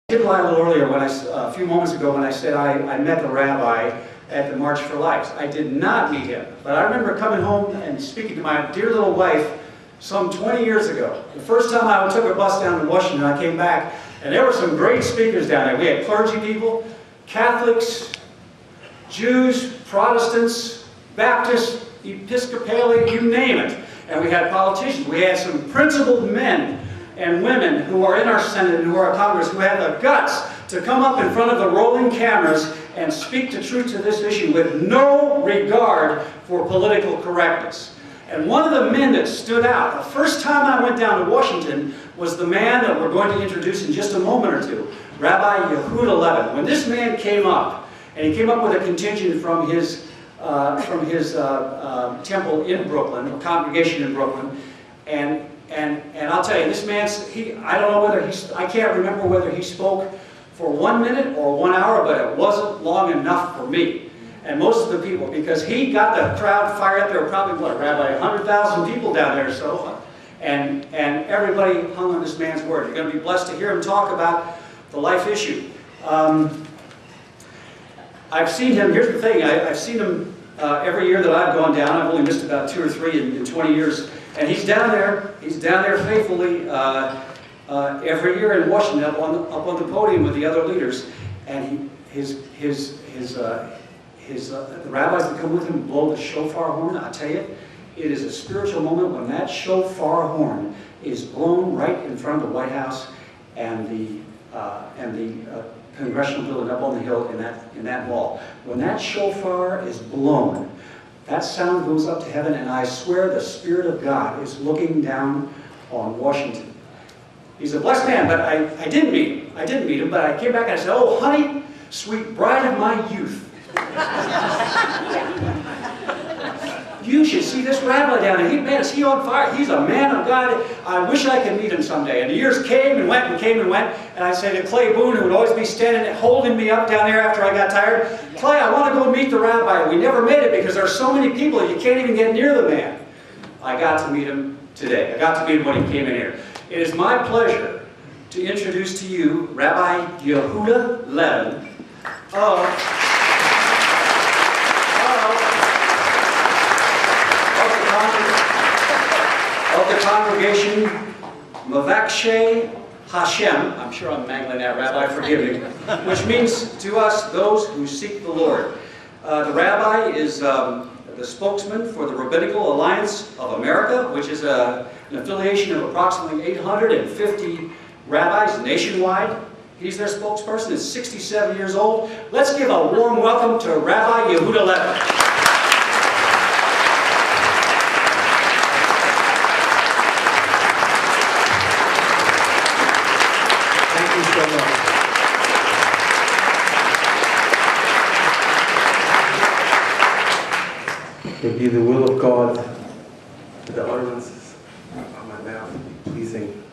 I did lie a little earlier when a few moments ago when I said I met the rabbi at the March for Lives. I did not meet him, but I remember coming home and speaking to my dear little wife some 20 years ago. The first time I took a bus down to Washington, I came back, and there were some great speakers down there. We had clergy people, Catholics, Jews, Protestants, Baptists, Episcopalian, you name it. And we had politicians. We had some principled men and women who are in our Senate and who are in Congress who have the guts to come up in front of the rolling cameras and speak the truth to this issue with no regard for political correctness. And one of the men that stood out, the first time I went down to Washington, was the man that we're going to introduce in just a moment or two, Rabbi Levin. When this man came up, and he came up with a contingent from his temple in Brooklyn, a congregation in Brooklyn, and I'll tell you, this man, I don't know whether I can't remember whether he spoke for 1 minute or 1 hour, but it wasn't long enough for me. And most of the people, because he got the crowd fired up. There were probably, what, Rabbi, 100,000 people down there, so, and everybody hung on this man's word. You're going to be blessed to hear him talk about the life issue. I've seen him, here's the thing, I've seen him every year that I've gone down. I've only missed about 2 or 3 in 20 years. And he's down there faithfully every year in Washington, up on the podium with the other leaders. And the rabbis that come with him blow the shofar horn. I tell you, it is a spiritual moment when that shofar horn is blown right in front of the White House and the congressional building up on the hill in that wall. When that shofar is blown, that sound goes up to heaven, and I swear the Spirit of God is looking down on Washington. He's a blessed man, but I didn't meet him. I didn't meet him, but I came back and I said, "Oh, honey, sweet bride of my youth. You should see this rabbi down there. Man, is he on fire? He's a man of God. I wish I could meet him someday." And the years came and went and came and went. And I said to Clay Boone, who would always be standing holding me up down there after I got tired, "Clay, I want to go meet the rabbi." We never made it because there are so many people that you can't even get near the man. I got to meet him today. I got to meet him when he came in here. It is my pleasure to introduce to you Rabbi Levin of the congregation Mavakshe Hashem. I'm sure I'm mangling that, Rabbi, forgive me. Which means to us, those who seek the Lord. The rabbi is the spokesman for the Rabbinical Alliance of America, which is an affiliation of approximately 850 rabbis nationwide. He's their spokesperson. He's 67 years old. Let's give a warm welcome to Rabbi Levin. It be the will of God that the utterances of my mouth be pleasing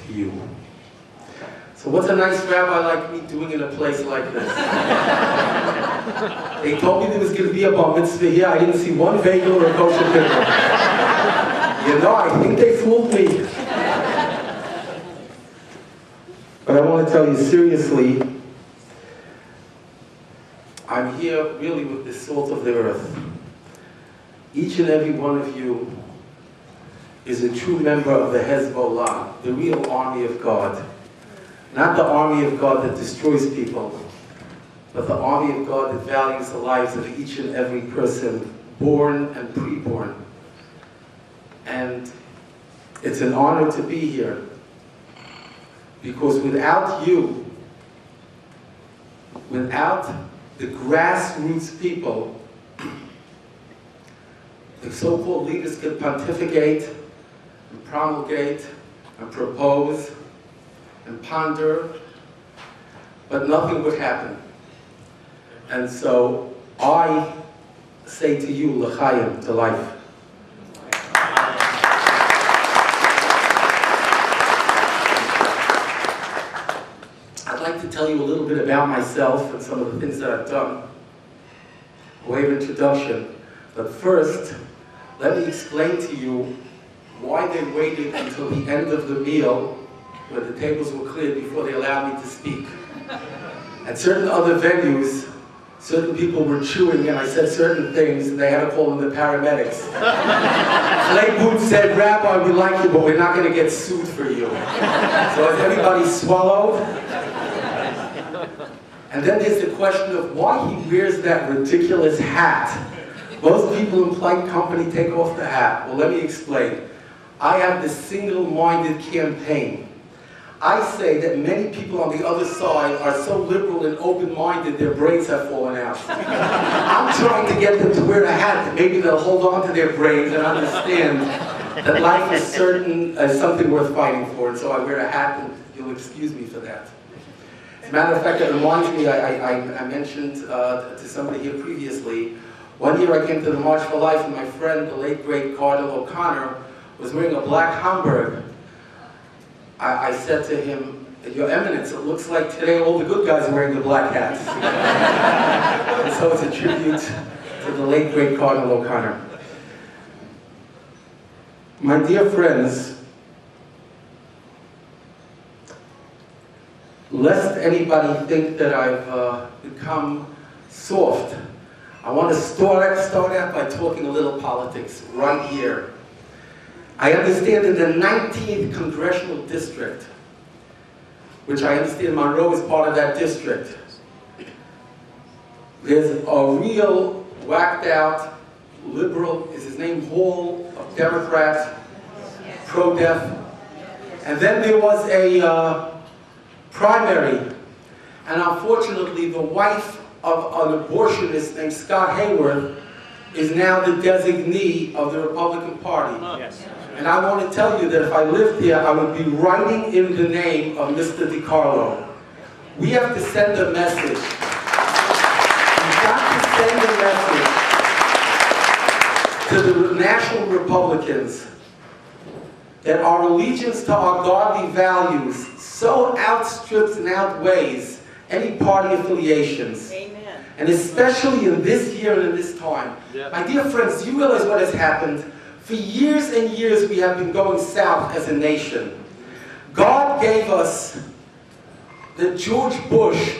to you. So what's a nice rabbi like me doing in a place like this? They told me there was going to be a bar mitzvah here. I didn't see one bagel or a kosher pickle. You know, I think they fooled me. But I want to tell you seriously, I'm here really with the salt of the earth. Each and every one of you is a true member of the Hezbollah, the real army of God. Not the army of God that destroys people, but the army of God that values the lives of each and every person, born and preborn. And it's an honor to be here, because without you, without the grassroots people, the so-called leaders could pontificate and promulgate and propose and ponder, but nothing would happen. And so I say to you, l'chaim, to life. I'd like to tell you a little bit about myself and some of the things that I've done. A way of introduction. But first, let me explain to you why they waited until the end of the meal where the tables were cleared before they allowed me to speak. At certain other venues, certain people were chewing and I said certain things and they had to call in the paramedics. Clay Booth said, "Rabbi, we like you, but we're not going to get sued for you." So has everybody swallowed? And then there's the question of why he wears that ridiculous hat. Most people in polite company take off the hat. Well, let me explain. I have this single-minded campaign. I say that many people on the other side are so liberal and open-minded their brains have fallen out. I'm trying to get them to wear a hat that maybe they'll hold on to their brains and understand that life is certain as something worth fighting for, and so I wear a hat, and you'll excuse me for that. As a matter of fact, it reminds me, I mentioned to somebody here previously, one year I came to the March for Life and my friend, the late great Cardinal O'Connor, was wearing a black Homburg. I said to him, "Your Eminence, it looks like today all the good guys are wearing the black hats." And so it's a tribute to the late great Cardinal O'Connor. My dear friends, lest anybody think that I've become soft, I want to start out by talking a little politics right here. I understand in the 19th Congressional District, which I understand Monroe is part of that district, there's a real whacked out liberal, is his name Hall, of Democrats, pro-death. And then there was a primary, and unfortunately the wife of an abortionist named Scott Hayworth is now the designee of the Republican Party. Yes. And I want to tell you that if I lived here, I would be writing in the name of Mr. DiCarlo. We have to send a message. We've got to send a message to the national Republicans that our allegiance to our godly values so outstrips and outweighs any party affiliations. Amen. And especially in this year and in this time. Yeah. My dear friends, do you realize what has happened? For years and years we have been going south as a nation. God gave us that George Bush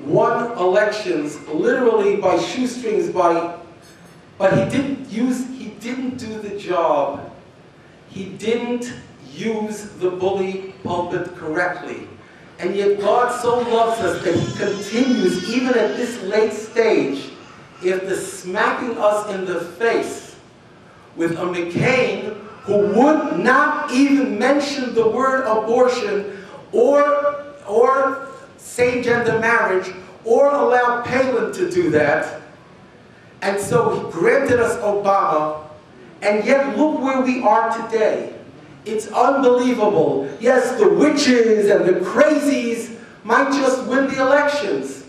won elections literally by shoestrings, but he didn't do the job. He didn't use the bully pulpit correctly. And yet God so loves us that he continues, even at this late stage, after smacking us in the face with a McCain who would not even mention the word abortion or same-gender marriage or allow Palin to do that. And so he granted us Obama, and yet look where we are today. It's unbelievable. Yes, the witches and the crazies might just win the elections.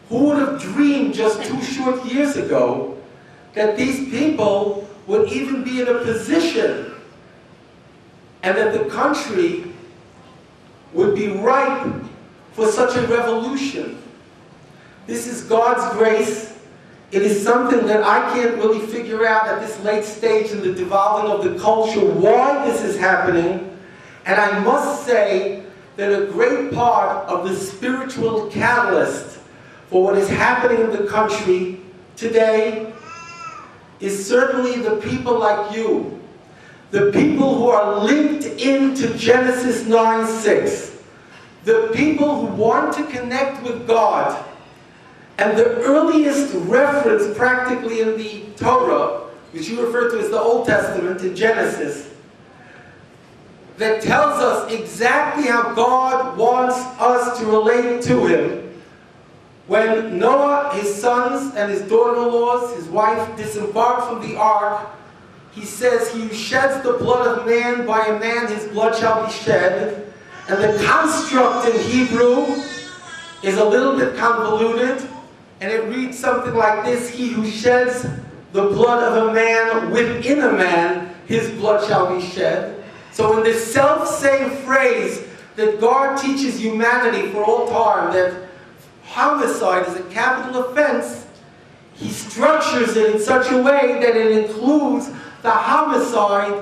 Who would have dreamed just 2 short years ago that these people would even be in a position and that the country would be ripe for such a revolution? This is God's grace. It is something that I can't really figure out at this late stage in the devolving of the culture why this is happening. And I must say that a great part of the spiritual catalyst for what is happening in the country today is certainly the people like you. The people who are linked into Genesis 9:6. The people who want to connect with God. And the earliest reference practically in the Torah, which you refer to as the Old Testament in Genesis, that tells us exactly how God wants us to relate to him. When Noah, his sons, and his daughter-in-laws, his wife, disembarked from the ark, he says, "He who sheds the blood of man, by a man his blood shall be shed." And the construct in Hebrew is a little bit convoluted, and it reads something like this: "He who sheds the blood of a man within a man, his blood shall be shed." So in this self-same phrase that God teaches humanity for all time, that homicide is a capital offense, he structures it in such a way that it includes the homicide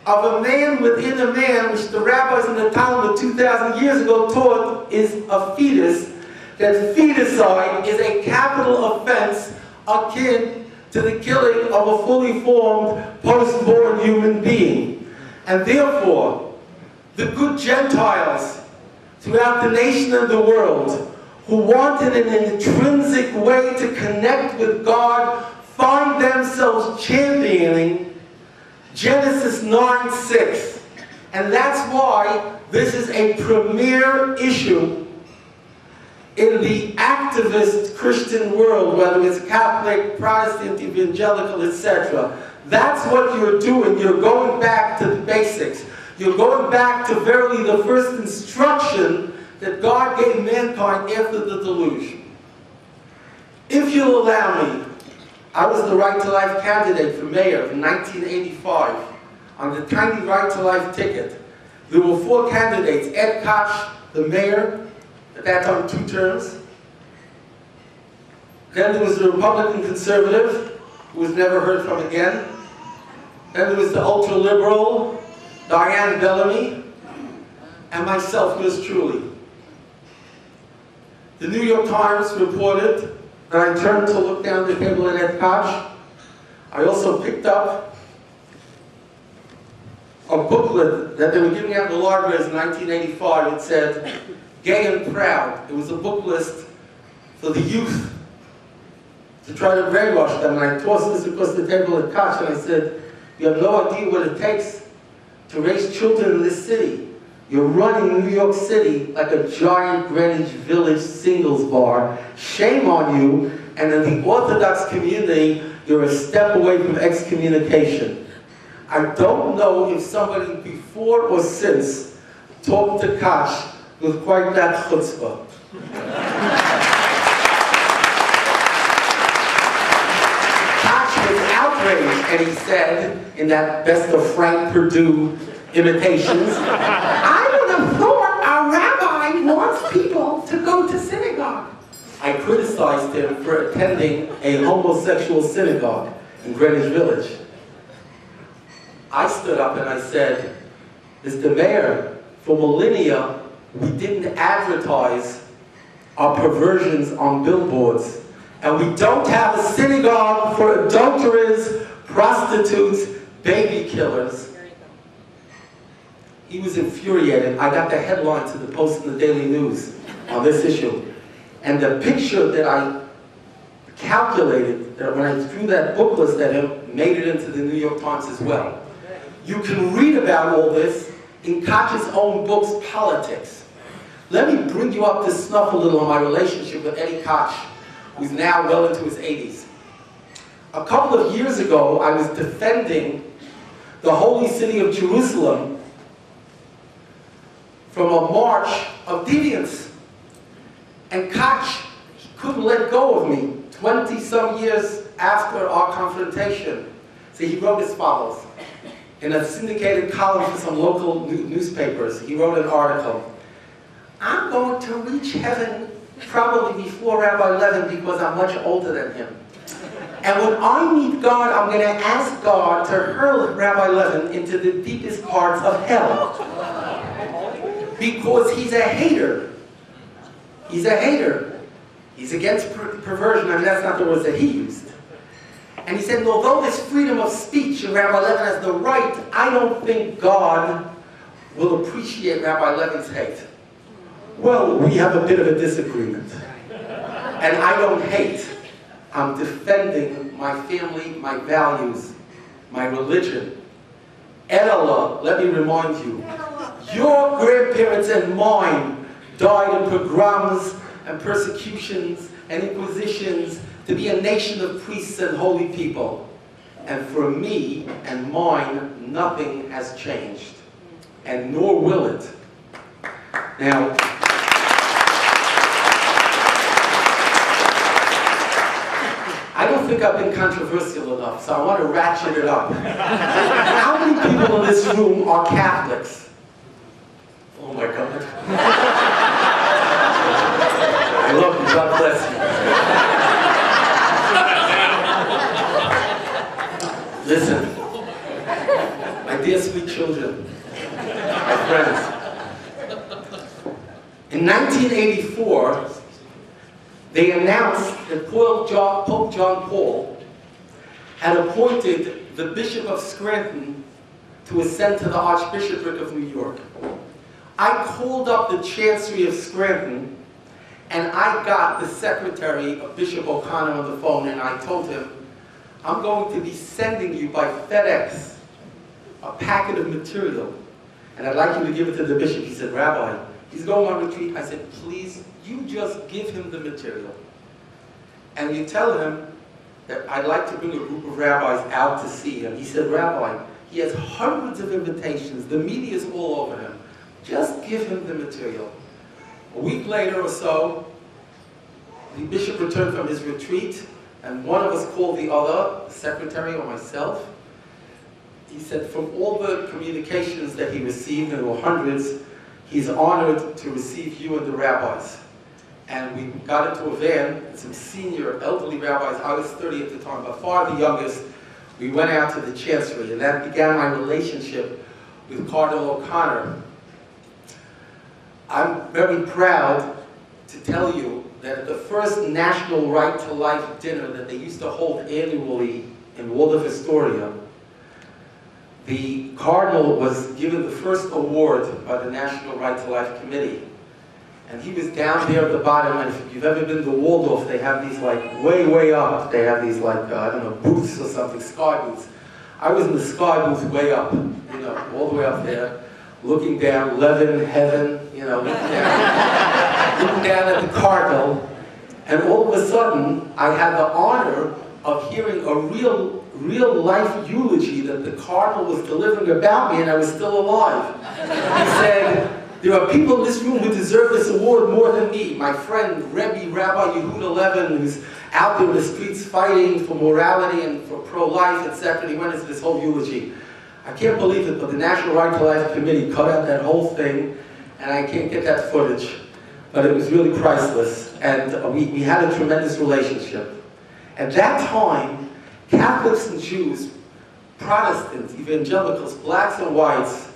of a man within a man, which the rabbis in the Talmud 2,000 years ago taught is a fetus, that feticide is a capital offense akin to the killing of a fully formed, post-born human being. And therefore, the good Gentiles throughout the nation and the world who wanted in an intrinsic way to connect with God find themselves championing Genesis 9:6. And that's why this is a premier issue in the activist Christian world, whether it's Catholic, Protestant, Evangelical, etc. That's what you're doing. You're going back to the basics. You're going back to verily the first instruction that God gave mankind after the deluge. If you'll allow me, I was the Right to Life candidate for mayor in 1985 on the tiny Right to Life ticket. There were 4 candidates: Ed Koch, the mayor, at that time 2 terms. Then there was the Republican conservative, who was never heard from again. Then there was the ultra-liberal, Diane Bellamy, and myself, yours truly. The New York Times reported, and I turned to look down the table at Ed Koch. I also picked up a booklet that they were giving out in the libraries in 1985. It said, Gay and Proud. It was a book list for the youth to try to brainwash them. And I tossed this across the table at Koch and I said, you have no idea what it takes to raise children in this city. You're running New York City like a giant Greenwich Village singles bar. Shame on you. And in the Orthodox community, you're a step away from excommunication. I don't know if somebody before or since talked to Koch with quite that chutzpah. Koch was outraged, and he said, in that best of Frank Perdue imitations, I would have thought a rabbi wants people to go to synagogue. I criticized him for attending a homosexual synagogue in Greenwich Village. I stood up and I said, Mr. Mayor, for millennia, we didn't advertise our perversions on billboards. And we don't have a synagogue for adulterers, prostitutes, baby killers. He was infuriated. I got the headline to the Post and the Daily News on this issue. And the picture that I calculated, that when I threw that book list at him, made it into the New York Times as well. You can read about all this in Koch's own books, Politics. Let me bring you up to snuff a little on my relationship with Eddie Koch, who's now well into his 80s. A couple of years ago, I was defending the holy city of Jerusalem from a march of deviants. And Koch, he couldn't let go of me 20-some years after our confrontation. So he wrote as follows. In a syndicated column for some local newspapers, he wrote an article. I'm going to reach heaven probably before Rabbi Levin because I'm much older than him. And when I meet God, I'm going to ask God to hurl Rabbi Levin into the deepest parts of hell. Because he's a hater. He's a hater. He's against perversion. I mean, that's not the words that he used. And he said, although there's freedom of speech and Rabbi Levin has the right, I don't think God will appreciate Rabbi Levin's hate. Well, we have a bit of a disagreement. And I don't hate. I'm defending my family, my values, my religion. Elah, let me remind you, your grandparents and mine died in pogroms and persecutions and inquisitions to be a nation of priests and holy people. And for me and mine, nothing has changed. And nor will it. Now, I don't think I've been controversial enough, so I want to ratchet it up. How many people in this room are Catholics? Oh my God. I love you, God bless you. Listen, my dear sweet children, In 1984, they announced that Pope John Paul had appointed the Bishop of Scranton to ascend to the Archbishopric of New York. I called up the Chancery of Scranton, and I got the secretary of Bishop O'Connor on the phone, and I told him, I'm going to be sending you by FedEx a packet of material, and I'd like you to give it to the bishop. He said, Rabbi, he's going on retreat. I said, please, you just give him the material. And you tell him that I'd like to bring a group of rabbis out to see him. He said, Rabbi, he has hundreds of invitations. The media is all over him. Just give him the material. A week later or so, the bishop returned from his retreat, and one of us called the other, the secretary or myself. He said, from all the communications that he received, and there were hundreds, he's honored to receive you and the rabbis. And we got into a van, and some senior elderly rabbis, I was 30 at the time, by far the youngest. We went out to the Chancery, and that began my relationship with Cardinal O'Connor. I'm very proud to tell you that at the first National Right to Life dinner that they used to hold annually in Waldorf Astoria, the Cardinal was given the first award by the National Right to Life Committee. And he was down there at the bottom, and if you've ever been to Waldorf, they have these like way up, they have these like, I don't know, booths or something, sky booths. I was in the sky booth way up, you know, all the way up there, looking down, Levin, heaven, you know, looking down at the Cardinal, and all of a sudden, I had the honor of hearing a real life eulogy that the Cardinal was delivering about me, and I was still alive. He said, there are people in this room who deserve this award more than me. My friend, Rabbi Yehuda Levin, who's out there in the streets fighting for morality and for pro-life, etc. He went into this whole eulogy. I can't believe it, but the National Right to Life Committee cut out that whole thing, and I can't get that footage. But it was really priceless, and we had a tremendous relationship. At that time, Catholics and Jews, Protestants, evangelicals, blacks and whites,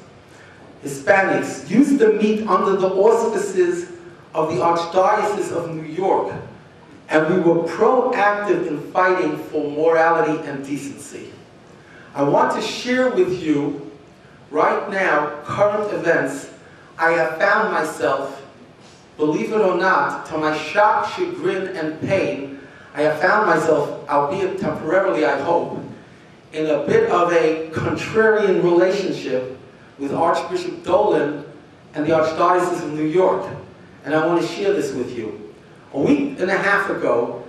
Hispanics, used to meet under the auspices of the Archdiocese of New York, and we were proactive in fighting for morality and decency. I want to share with you, right now, current events. I have found myself, believe it or not, to my shock, chagrin, and pain, I have found myself, albeit temporarily I hope, in a bit of a contrarian relationship with Archbishop Dolan and the Archdiocese of New York. And I want to share this with you. A week and a half ago,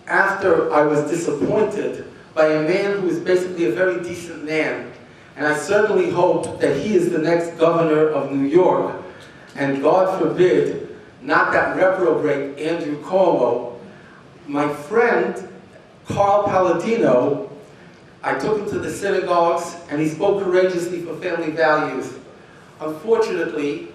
after I was disappointed by a man who is basically a very decent man, and I certainly hope that he is the next governor of New York, and God forbid, not that reprobate Andrew Cuomo, my friend, Carl Palladino, I took him to the synagogues, and he spoke courageously for family values. Unfortunately,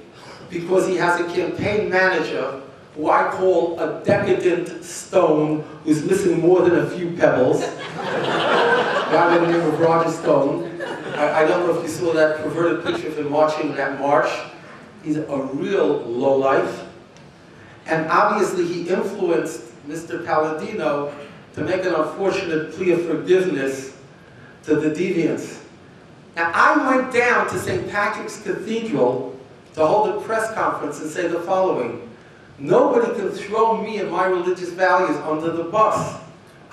because he has a campaign manager who I call a decadent stone who's missing more than a few pebbles, by the name of Roger Stone. I don't know if you saw that perverted picture of him marching that march. He's a real lowlife. And obviously he influenced Mr. Palladino to make an unfortunate plea of forgiveness to the deviants. Now, I went down to St. Patrick's Cathedral to hold a press conference and say the following: nobody can throw me and my religious values under the bus.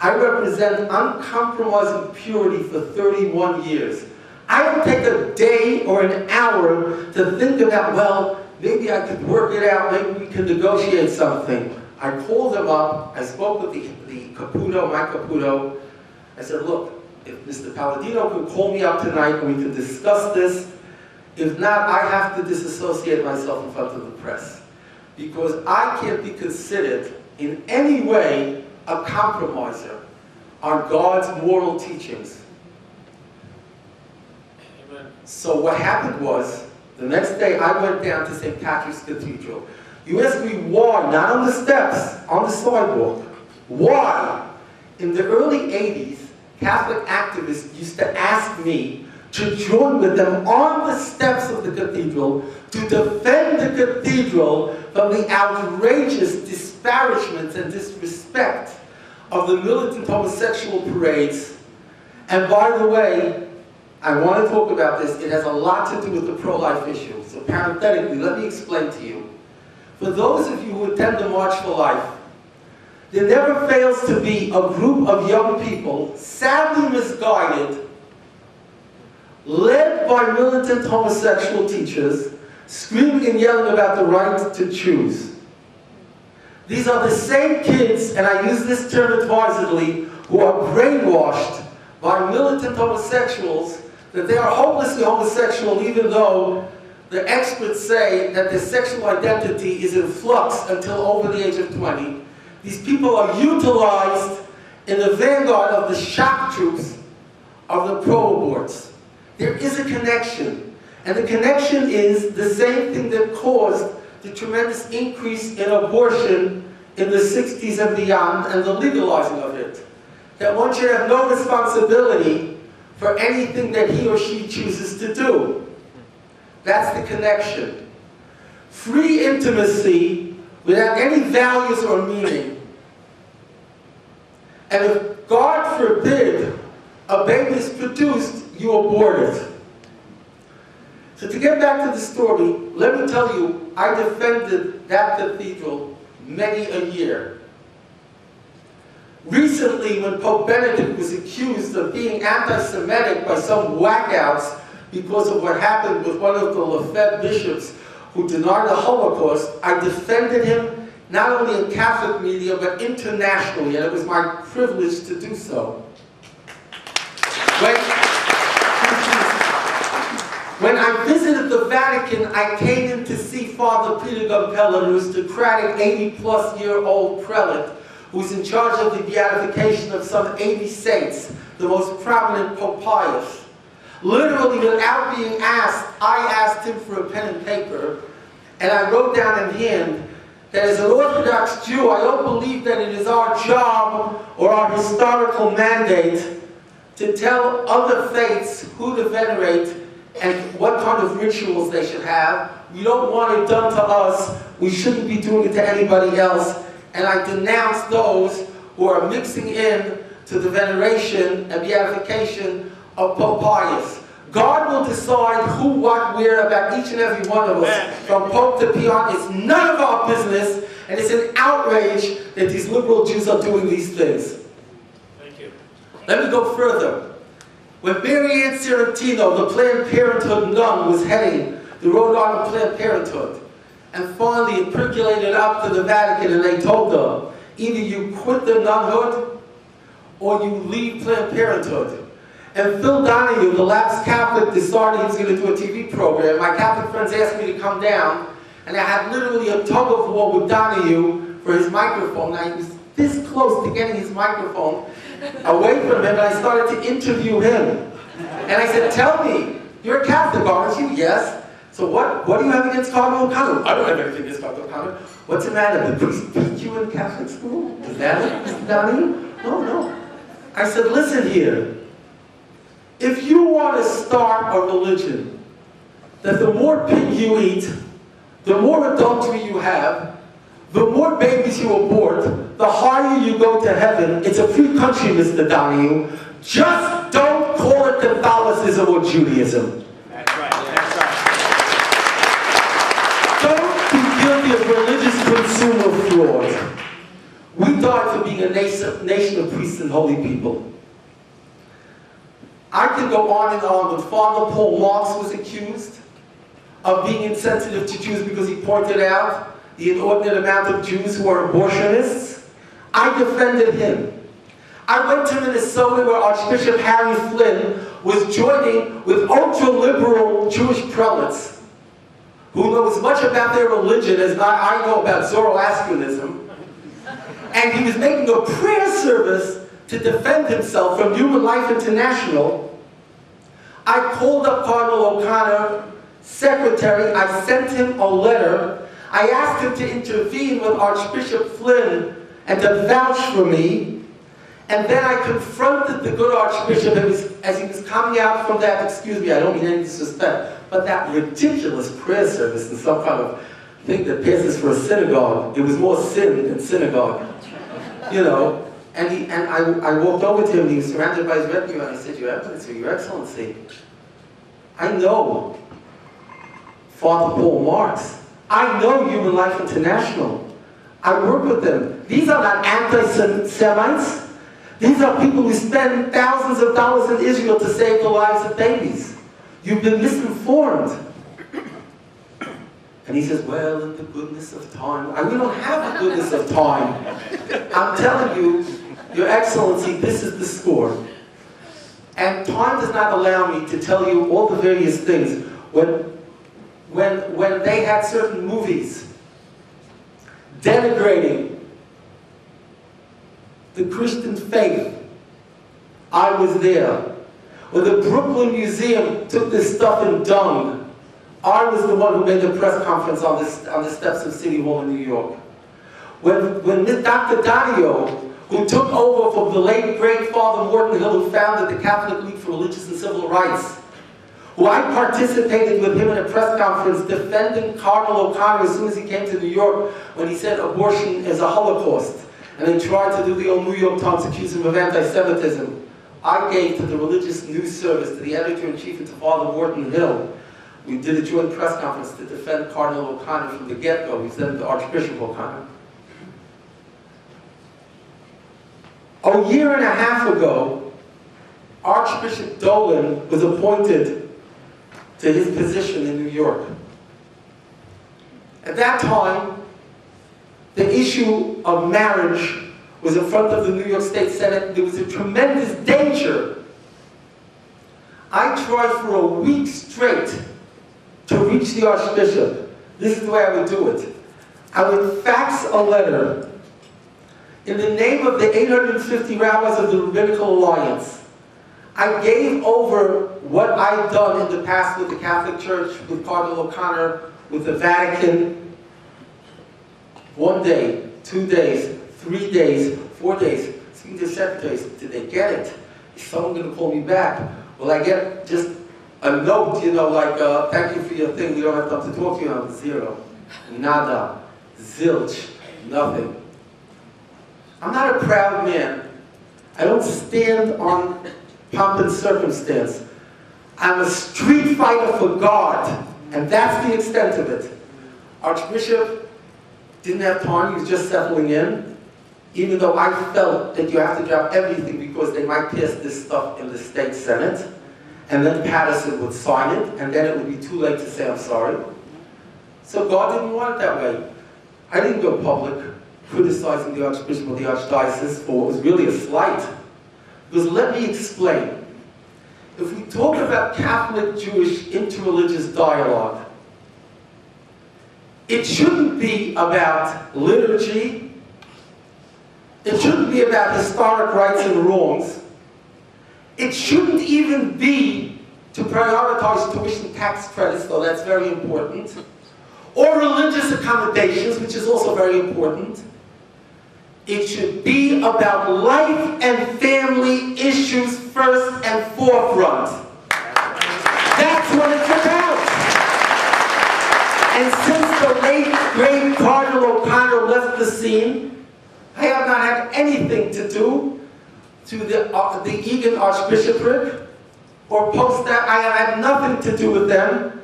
I represent uncompromising purity for 31 years. I don't take a day or an hour to think about, well, maybe I could work it out, maybe we can negotiate something. I called him up, I spoke with the Caputo, my Caputo. I said, look, if Mr. Palladino could call me up tonight and we could discuss this, if not, I have to disassociate myself in front of the press. Because I can't be considered in any way a compromiser on God's moral teachings. Amen. So what happened was, the next day I went down to St. Patrick's Cathedral. You ask me why, not on the steps, on the sidewalk. Why? In the early 80s, Catholic activists used to ask me to join with them on the steps of the cathedral to defend the cathedral from the outrageous disparagements and disrespect of the militant homosexual parades. And by the way, I want to talk about this. It has a lot to do with the pro-life issue. So parenthetically, let me explain to you. For those of you who attend the March for Life, there never fails to be a group of young people, sadly misguided, led by militant homosexual teachers, screaming and yelling about the right to choose. These are the same kids, and I use this term advisedly, who are brainwashed by militant homosexuals that they are hopelessly homosexual, even though the experts say that their sexual identity is in flux until over the age of 20. These people are utilized in the vanguard of the shock troops of the pro-aborts. There is a connection, and the connection is the same thing that caused the tremendous increase in abortion in the 60s and beyond, and the legalizing of it. That one should have no responsibility for anything that he or she chooses to do. That's the connection. Free intimacy without any values or meaning. And if, God forbid, a baby is produced, you abort it. So to get back to the story, let me tell you, I defended that cathedral many a year. Recently, when Pope Benedict was accused of being anti-Semitic by some whackouts because of what happened with one of the Lefebvre bishops who denied the Holocaust, I defended him not only in Catholic media but internationally, and it was my privilege to do so. When I visited the Vatican, I came in to see Father Peter Gumpella, who is a Socratic 80-plus-year-old prelate who's in charge of the beatification of some 80 saints, the most prominent Pope Pius. Literally, without being asked, I asked him for a pen and paper, and I wrote down in hand that as an Orthodox Jew, I don't believe that it is our job or our historical mandate to tell other faiths who to venerate and what kind of rituals they should have. We don't want it done to us. We shouldn't be doing it to anybody else. And I denounce those who are mixing in to the veneration and beatification of Pope Pius. God will decide who, what, where about each and every one of us, from Pope to Peon. It's none of our business, and it's an outrage that these liberal Jews are doing these things. Thank you. Let me go further. When Mary Ann Serentino, the Planned Parenthood nun, was heading the Rhode Island Planned Parenthood, and finally it percolated up to the Vatican, and they told her, either you quit the nunhood or you leave Planned Parenthood. And Phil Donahue, the lapsed Catholic, decided he was going to do a TV program. My Catholic friends asked me to come down, and I had literally a tug of war with Donahue for his microphone. I was this close to getting his microphone away from him, and I started to interview him. And I said, tell me, you're a Catholic, aren't you? Yes. So what do you have against Cardinal O'Connor? I don't have anything against Cardinal O'Connor. What's the matter? The priest beat you in Catholic school? Is that it, Mr. Donahue? No, no. I said, listen here. If you want to start a religion that the more pig you eat, the more adultery you have, the more babies you abort, the higher you go to heaven, it's a free country, Mr. Donahue. Just don't call it Catholicism or Judaism. That's right. That's right. Don't be guilty of religious consumer fraud. We died for being a nation of priests and holy people. I could go on and on, but Father Paul Marx was accused of being insensitive to Jews because he pointed out the inordinate amount of Jews who are abortionists. I defended him. I went to Minnesota where Archbishop Harry Flynn was joining with ultra-liberal Jewish prelates who know as much about their religion as I know about Zoroastrianism. And he was making a prayer service to defend himself from Human Life International. I called up Cardinal O'Connor, secretary. I sent him a letter. I asked him to intervene with Archbishop Flynn and to vouch for me. And then I confronted the good Archbishop as he was coming out from that, excuse me, I don't mean any disrespect, but that ridiculous prayer service in some kind of thing that passes for a synagogue. It was more sin than synagogue, you know. And I walked over to him, and he was surrounded by his retinue, and I said, Your Excellency, Your Excellency, I know Father Paul Marx. I know Human Life International. I work with them. These are not anti-Semites. These are people who spend thousands of dollars in Israel to save the lives of babies. You've been misinformed. And he says, well, in the goodness of time. We don't have the goodness of time. I'm telling you, Your Excellency, this is the score. And time does not allow me to tell you all the various things. When they had certain movies denigrating the Christian faith, I was there. When the Brooklyn Museum took this stuff in dung, I was the one who made the press conference on the steps of City Hall in New York. When Dr. Dario, who took over from the late, great Father Morton Hill, who founded the Catholic League for Religious and Civil Rights, who I participated with him in a press conference defending Cardinal O'Connor as soon as he came to New York when he said abortion is a Holocaust. And they tried to do the old New York Times, accuse him of anti-Semitism. I gave to the religious news service, to the editor-in-chief, and to Father Morton Hill. We did a joint press conference to defend Cardinal O'Connor from the get-go. We said to Archbishop O'Connor. A year and a half ago, Archbishop Dolan was appointed to his position in New York. At that time, the issue of marriage was in front of the New York State Senate. There was a tremendous danger. I tried for a week straight to reach the Archbishop. This is the way I would do it. I would fax a letter in the name of the 850 rabbis of the Rabbinical Alliance. I gave over what I'd done in the past with the Catholic Church, with Cardinal O'Connor, with the Vatican. 1 day, 2 days, 3 days, 4 days. Speaking to secretaries, did they get it? Is someone going to call me back? Will I get just a note, you know, like, thank you for your thing, we don't have time to talk to you now? Zero. Nada. Zilch. Nothing. I'm not a proud man. I don't stand on pomp and circumstance. I'm a street fighter for God, and that's the extent of it. Archbishop didn't have time, he was just settling in, even though I felt that you have to drop everything because they might pass this stuff in the state senate, and then Patterson would sign it, and then it would be too late to say I'm sorry. So God didn't want it that way. I didn't go public criticizing the Archbishop of the Archdiocese for what was really a slight. Because let me explain. If we talk about Catholic-Jewish interreligious dialogue, it shouldn't be about liturgy. It shouldn't be about historic rights and wrongs. It shouldn't even be to prioritize tuition tax credits, though that's very important, or religious accommodations, which is also very important. It should be about life and family issues first and forefront. That's what it's about. And since the late, great Cardinal O'Connor left the scene, I have not had anything to do to the Egan Archbishopric, or post that. I have had nothing to do with them,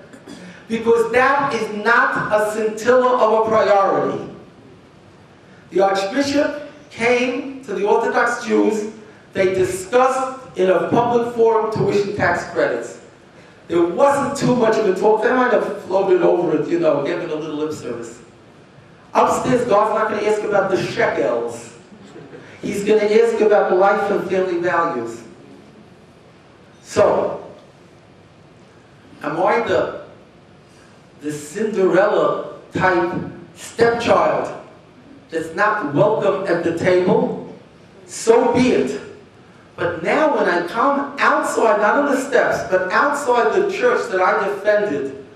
because that is not a scintilla of a priority. The Archbishop came to the Orthodox Jews. They discussed in a public forum tuition tax credits. There wasn't too much of a talk. They might have floated over it, you know, giving a little lip service. Upstairs, God's not going to ask about the shekels. He's going to ask about life and family values. So, am I the Cinderella type stepchild that's not welcome at the table? So be it. But now when I come outside, not on the steps, but outside the church that I defended,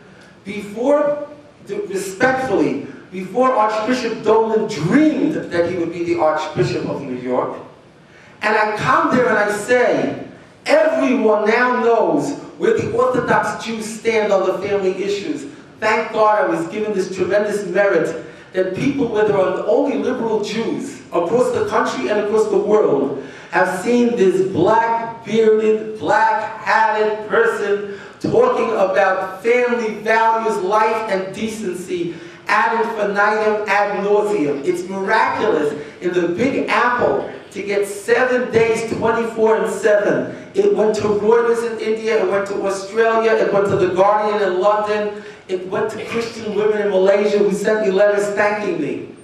respectfully, before Archbishop Dolan dreamed that he would be the Archbishop of New York, And I come there and I say, everyone now knows where the Orthodox Jews stand on the family issues. Thank God I was given this tremendous merit that people, where there are only liberal Jews across the country and across the world, have seen this black-bearded, black-hatted person talking about family values, life, and decency ad infinitum, ad nauseum. It's miraculous in the Big Apple to get 7 days, 24/7. It went to Reuters in India, it went to Australia, it went to The Guardian in London, it went to Christian women in Malaysia who sent me letters thanking me.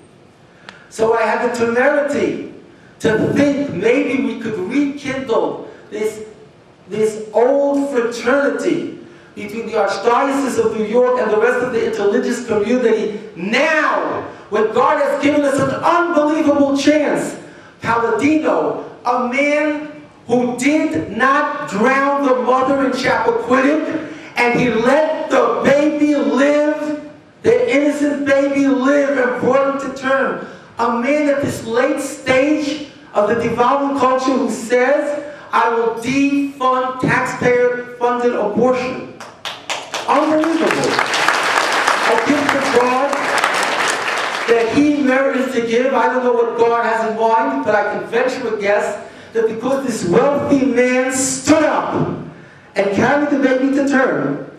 So I had the temerity to think maybe we could rekindle this old fraternity between the Archdiocese of New York and the rest of the interreligious community now, when God has given us an unbelievable chance. Palladino, a man who did not drown the mother in Chappaquiddick, and he let the baby live, the innocent baby live, and brought him to term. A man at this late stage of the devolving culture who says, I will defund taxpayer-funded abortion. Unbelievable. I give to God that he merited to give. I don't know what God has in mind, but I can venture a guess that because this wealthy man stood up and carried the baby to term,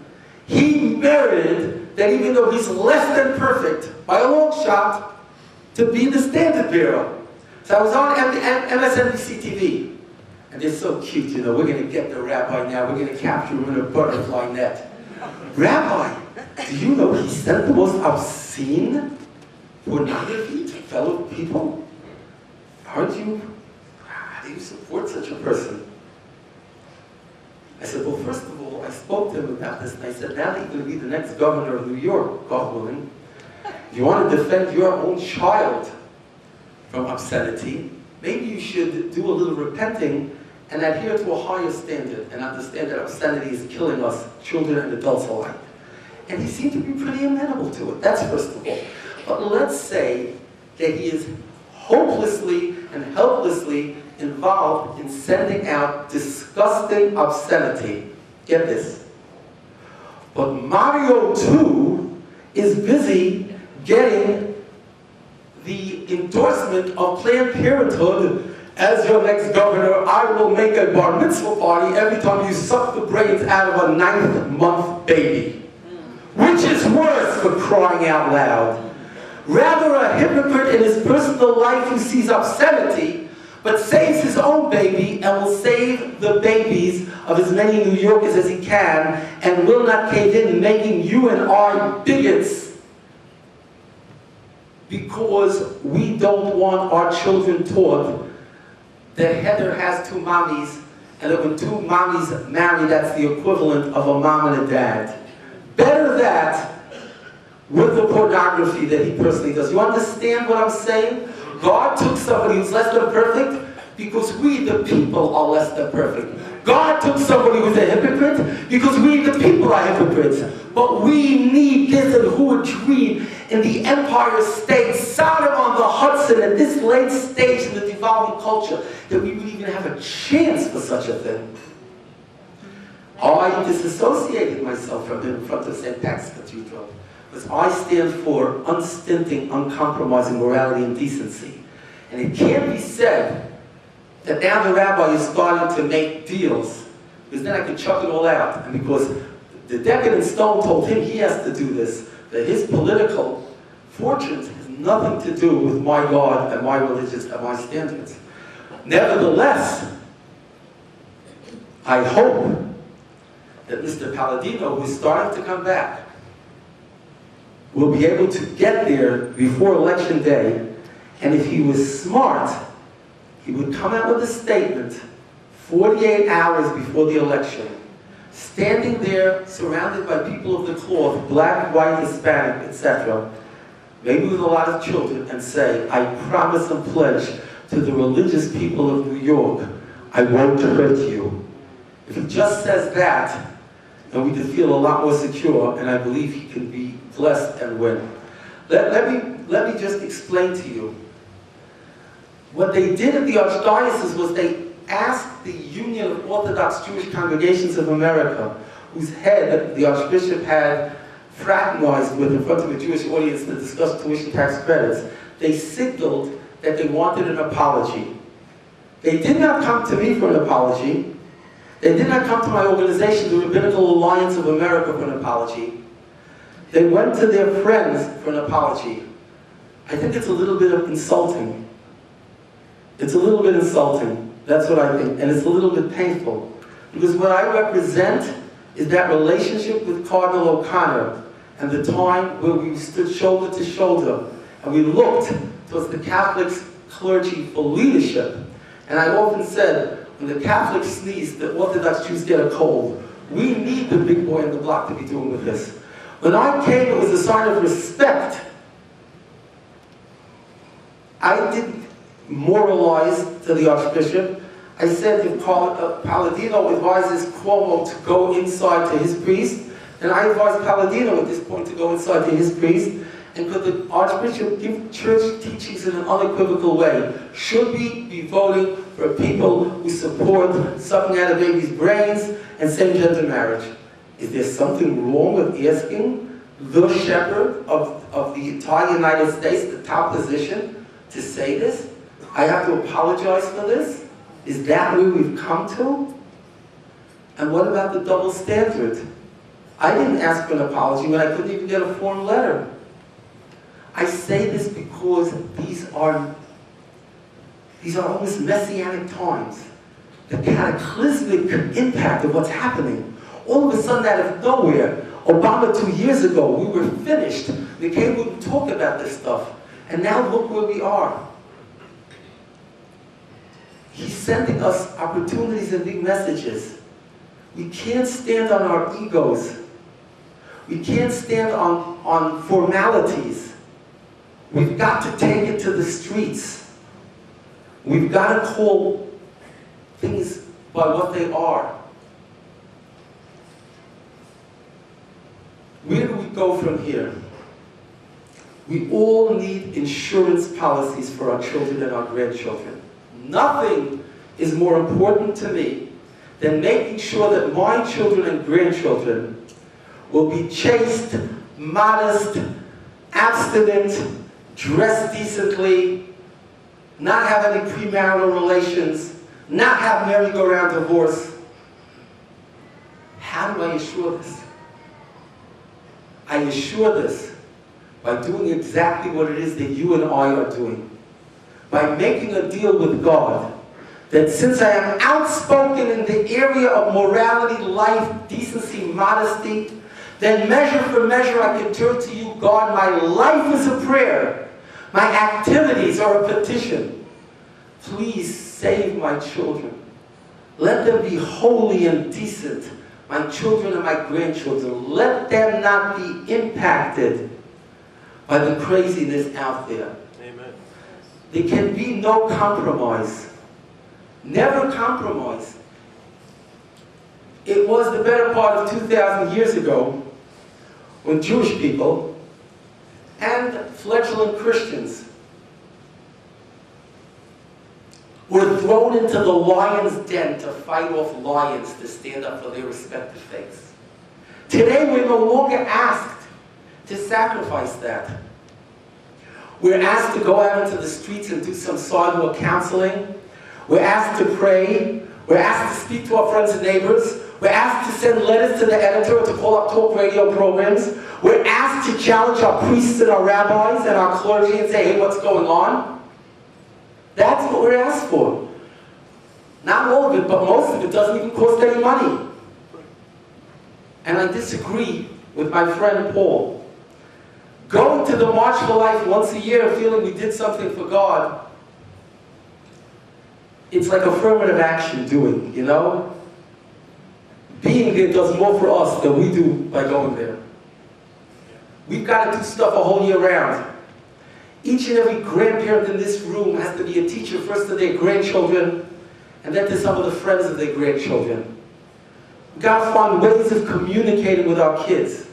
he merited that, even though he's less than perfect, by a long shot, to be the standard bearer. So I was on MSNBC TV, and they're so cute, you know, we're going to get the rabbi now, we're going to capture him in a butterfly net. Rabbi, do you know he sent the most obscene pornography to fellow people? How do you support such a person? I said, well, first of all, I spoke to him about this, and I said, now that you're going to be the next governor of New York, God willing, if you want to defend your own child from obscenity, maybe you should do a little repenting and adhere to a higher standard and understand that obscenity is killing us, children and adults alike. And he seemed to be pretty amenable to it. That's first of all. But let's say that he is hopelessly and helplessly involved in sending out disgusting obscenity. Get this. But Mario, too, is busy getting the endorsement of Planned Parenthood. As your next governor, I will make a bar mitzvah party every time you suck the brains out of a 9th-month baby. Which is worse, for crying out loud? Rather a hypocrite in his personal life who sees obscenity, but saves his own baby and will save the babies of as many New Yorkers as he can, and will not cave in, making you and I bigots because we don't want our children taught that Heather has 2 mommies, and that when 2 mommies marry, that's the equivalent of a mom and a dad. Better that with the pornography that he personally does. You understand what I'm saying? God took somebody who's less than perfect because we, the people, are less than perfect. God took somebody who's a hypocrite because we, the people, are hypocrites. But we need this, and who would dream in the Empire State, Sodom on the Hudson, at this late stage in the devolving culture, that we would even have a chance for such a thing. I disassociated myself from him in front of St. Patrick's Cathedral, because I stand for unstinting, uncompromising morality and decency. And it can't be said that now the rabbi is starting to make deals, because then I could chuck it all out. And because the decadent Stone told him he has to do this, that his political fortunes has nothing to do with my God and my religious and my standards. Nevertheless, I hope that Mr. Palladino, who is starting to come back, will be able to get there before Election Day, and if he was smart, he would come out with a statement 48 hours before the election, standing there surrounded by people of the cloth, black, white, Hispanic, etc., maybe with a lot of children, and say, I promise and pledge to the religious people of New York, I won't hurt you. If he just says that, then we can feel a lot more secure, and I believe he can be blessed and win. Let me just explain to you. What they did at the Archdiocese was they asked the Union of Orthodox Jewish Congregations of America, whose head the Archbishop had fraternized with in front of a Jewish audience to discuss tuition tax credits, they signaled that they wanted an apology. They did not come to me for an apology. They did not come to my organization, the Rabbinical Alliance of America, for an apology. They went to their friends for an apology. I think it's a little bit insulting. It's a little bit insulting. That's what I think. And it's a little bit painful. Because what I represent is that relationship with Cardinal O'Connor and the time where we stood shoulder to shoulder and we looked towards the Catholic clergy for leadership. And I often said, when the Catholics sneeze, the Orthodox Jews get a cold. We need the big boy in the block to be doing with this. When I came, it was a sign of respect. I didn't moralize to the Archbishop. I said if Palladino advises Cuomo to go inside to his priest, then I advise Palladino at this point to go inside to his priest. And could the Archbishop give church teachings in an unequivocal way? Should we be voting for people who support sucking out of babies' brains and same-gender marriage? Is there something wrong with asking the shepherd of the entire United States, the top position, to say this? I have to apologize for this? Is that where we've come to? And what about the double standard? I didn't ask for an apology when I couldn't even get a form letter. I say this because these are almost messianic times. The cataclysmic impact of what's happening. All of a sudden, out of nowhere, Obama 2 years ago, we were finished. McCain wouldn't talk about this stuff. And now look where we are. He's sending us opportunities and big messages. We can't stand on our egos. We can't stand on formalities. We've got to take it to the streets. We've got to call things by what they are. Where do we go from here? We all need insurance policies for our children and our grandchildren. Nothing is more important to me than making sure that my children and grandchildren will be chaste, modest, abstinent, dress decently, not have any premarital relations, not have merry-go-round divorce. How do I assure this? I assure this by doing exactly what it is that you and I are doing. By making a deal with God that since I am outspoken in the area of morality, life, decency, modesty, then measure for measure I can turn to you, God. My life is a prayer. My activities are a petition. Please save my children. Let them be holy and decent, my children and my grandchildren. Let them not be impacted by the craziness out there. Amen. There can be no compromise. Never compromise. It was the better part of 2,000 years ago when Jewish people and fledgling Christians were thrown into the lion's den to fight off lions to stand up for their respective faiths. Today we're no longer asked to sacrifice that. We're asked to go out into the streets and do some sidewalk counseling. We're asked to pray. We're asked to speak to our friends and neighbors. We're asked to send letters to the editor to call up talk radio programs. We're asked to challenge our priests and our rabbis and our clergy and say, hey, what's going on? That's what we're asked for. Not all of it, but most of it doesn't even cost any money. And I disagree with my friend Paul. Going to the March for Life once a year feeling we did something for God, it's like affirmative action doing, you know? Being there does more for us than we do by going there. We've got to do stuff a whole year round. Each and every grandparent in this room has to be a teacher first to their grandchildren and then to some of the friends of their grandchildren. We've got to find ways of communicating with our kids.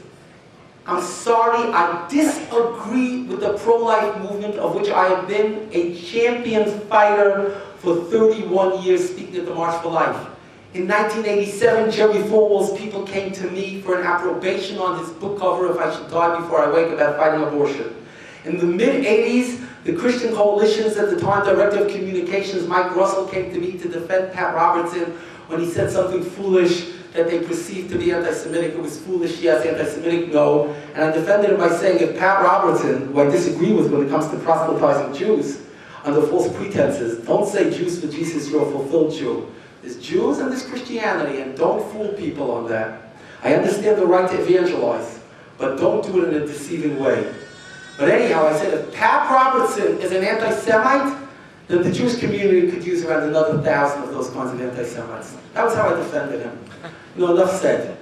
I'm sorry, I disagree with the pro-life movement, of which I have been a champion fighter for 31 years, speaking at the March for Life. In 1987, Jerry Falwell's people came to me for an approbation on his book cover, If I Should Die Before I Wake, about fighting abortion. In the mid-80s, the Christian coalitions, at the time Director of Communications, Mike Russell, came to me to defend Pat Robertson when he said something foolish that they perceived to be anti-Semitic. It was foolish, yes. Anti-Semitic, no. And I defended him by saying, if Pat Robertson, who I disagree with when it comes to proselytizing Jews under false pretenses, don't say Jews for Jesus, you're a fulfilled Jew. There's Jews and there's Christianity, and don't fool people on that. I understand the right to evangelize, but don't do it in a deceiving way. But anyhow, I said, if Pat Robertson is an anti-Semite, then the Jewish community could use around another 1,000 of those kinds of anti-Semites. That was how I defended him. You know, enough said.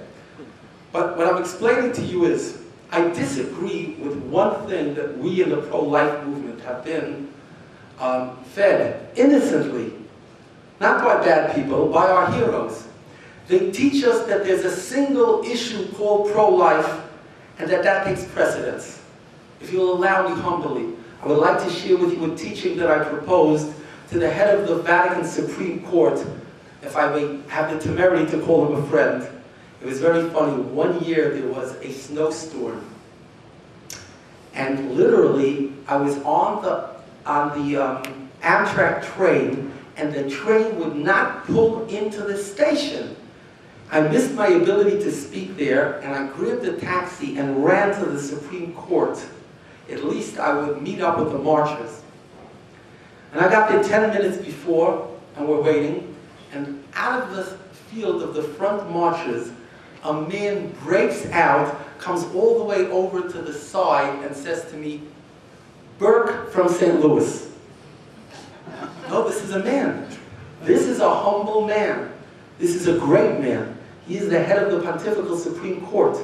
But what I'm explaining to you is, I disagree with one thing that we in the pro-life movement have been fed innocently, not by bad people, by our heroes. They teach us that there's a single issue called pro-life, and that takes precedence. If you'll allow me humbly, I would like to share with you a teaching that I proposed to the head of the Vatican Supreme Court, if I may have the temerity to call him a friend. It was very funny. One year there was a snowstorm, and literally I was on the Amtrak train, and the train would not pull into the station. I missed my ability to speak there, and I grabbed a taxi and ran to the Supreme Court. At least I would meet up with the marchers. And I got there 10 minutes before, and we're waiting, and out of the field of the front marchers, a man breaks out, comes all the way over to the side, and says to me, "Burke from St. Louis." No, this is a man. This is a humble man. This is a great man. He is the head of the Pontifical Supreme Court.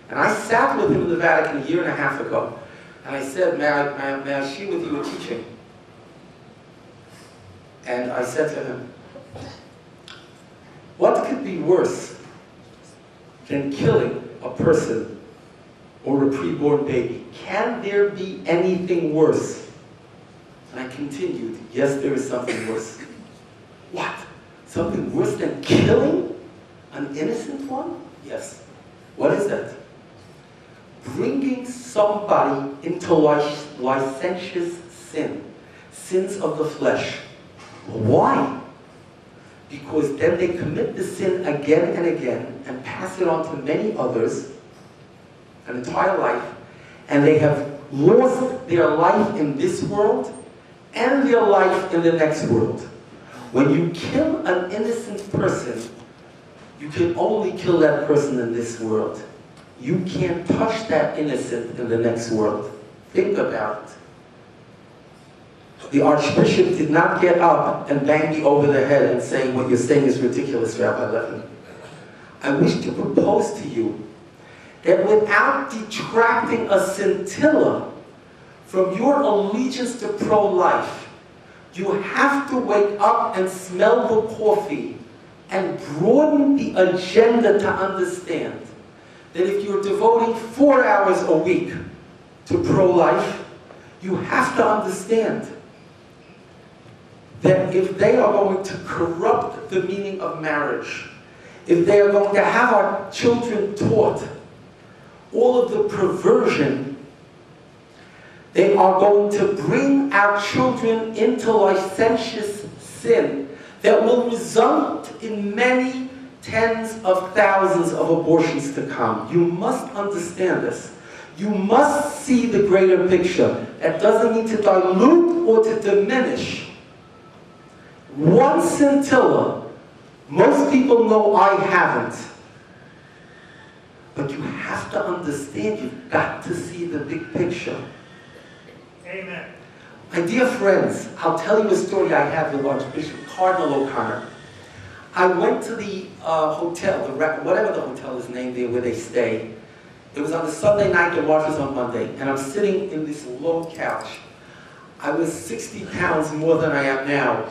And I sat with him in the Vatican a year and a half ago. And I said, may I share with you a teaching? And I said to him, what could be worse than killing a person or a preborn baby? Can there be anything worse? And I continued, yes, there is something worse. What? Something worse than killing an innocent one? Yes. What is that? Bringing somebody into licentious sin, sins of the flesh. Why? Because then they commit the sin again and again and pass it on to many others, an entire life, and they have lost their life in this world and their life in the next world. When you kill an innocent person, you can only kill that person in this world. You can't touch that innocent in the next world. Think about it. The Archbishop did not get up and bang me over the head and say, what you're saying is ridiculous, Rabbi Levin. I wish to propose to you that without detracting a scintilla from your allegiance to pro-life, you have to wake up and smell the coffee and broaden the agenda to understand that if you're devoting 4 hours a week to pro-life, you have to understand that if they are going to corrupt the meaning of marriage, if they are going to have our children taught all of the perversion, they are going to bring our children into licentious sin that will result in many tens of thousands of abortions to come. You must understand this. You must see the greater picture. That doesn't mean to dilute or to diminish. One scintilla, most people know I haven't. But you have to understand, you've got to see the big picture. Amen. My dear friends, I'll tell you a story I had with Archbishop Cardinal O'Connor. I went to the hotel, whatever the hotel is named there where they stay. It was on the Sunday night, the march was on Monday, and I'm sitting in this low couch. I was 60 pounds more than I am now.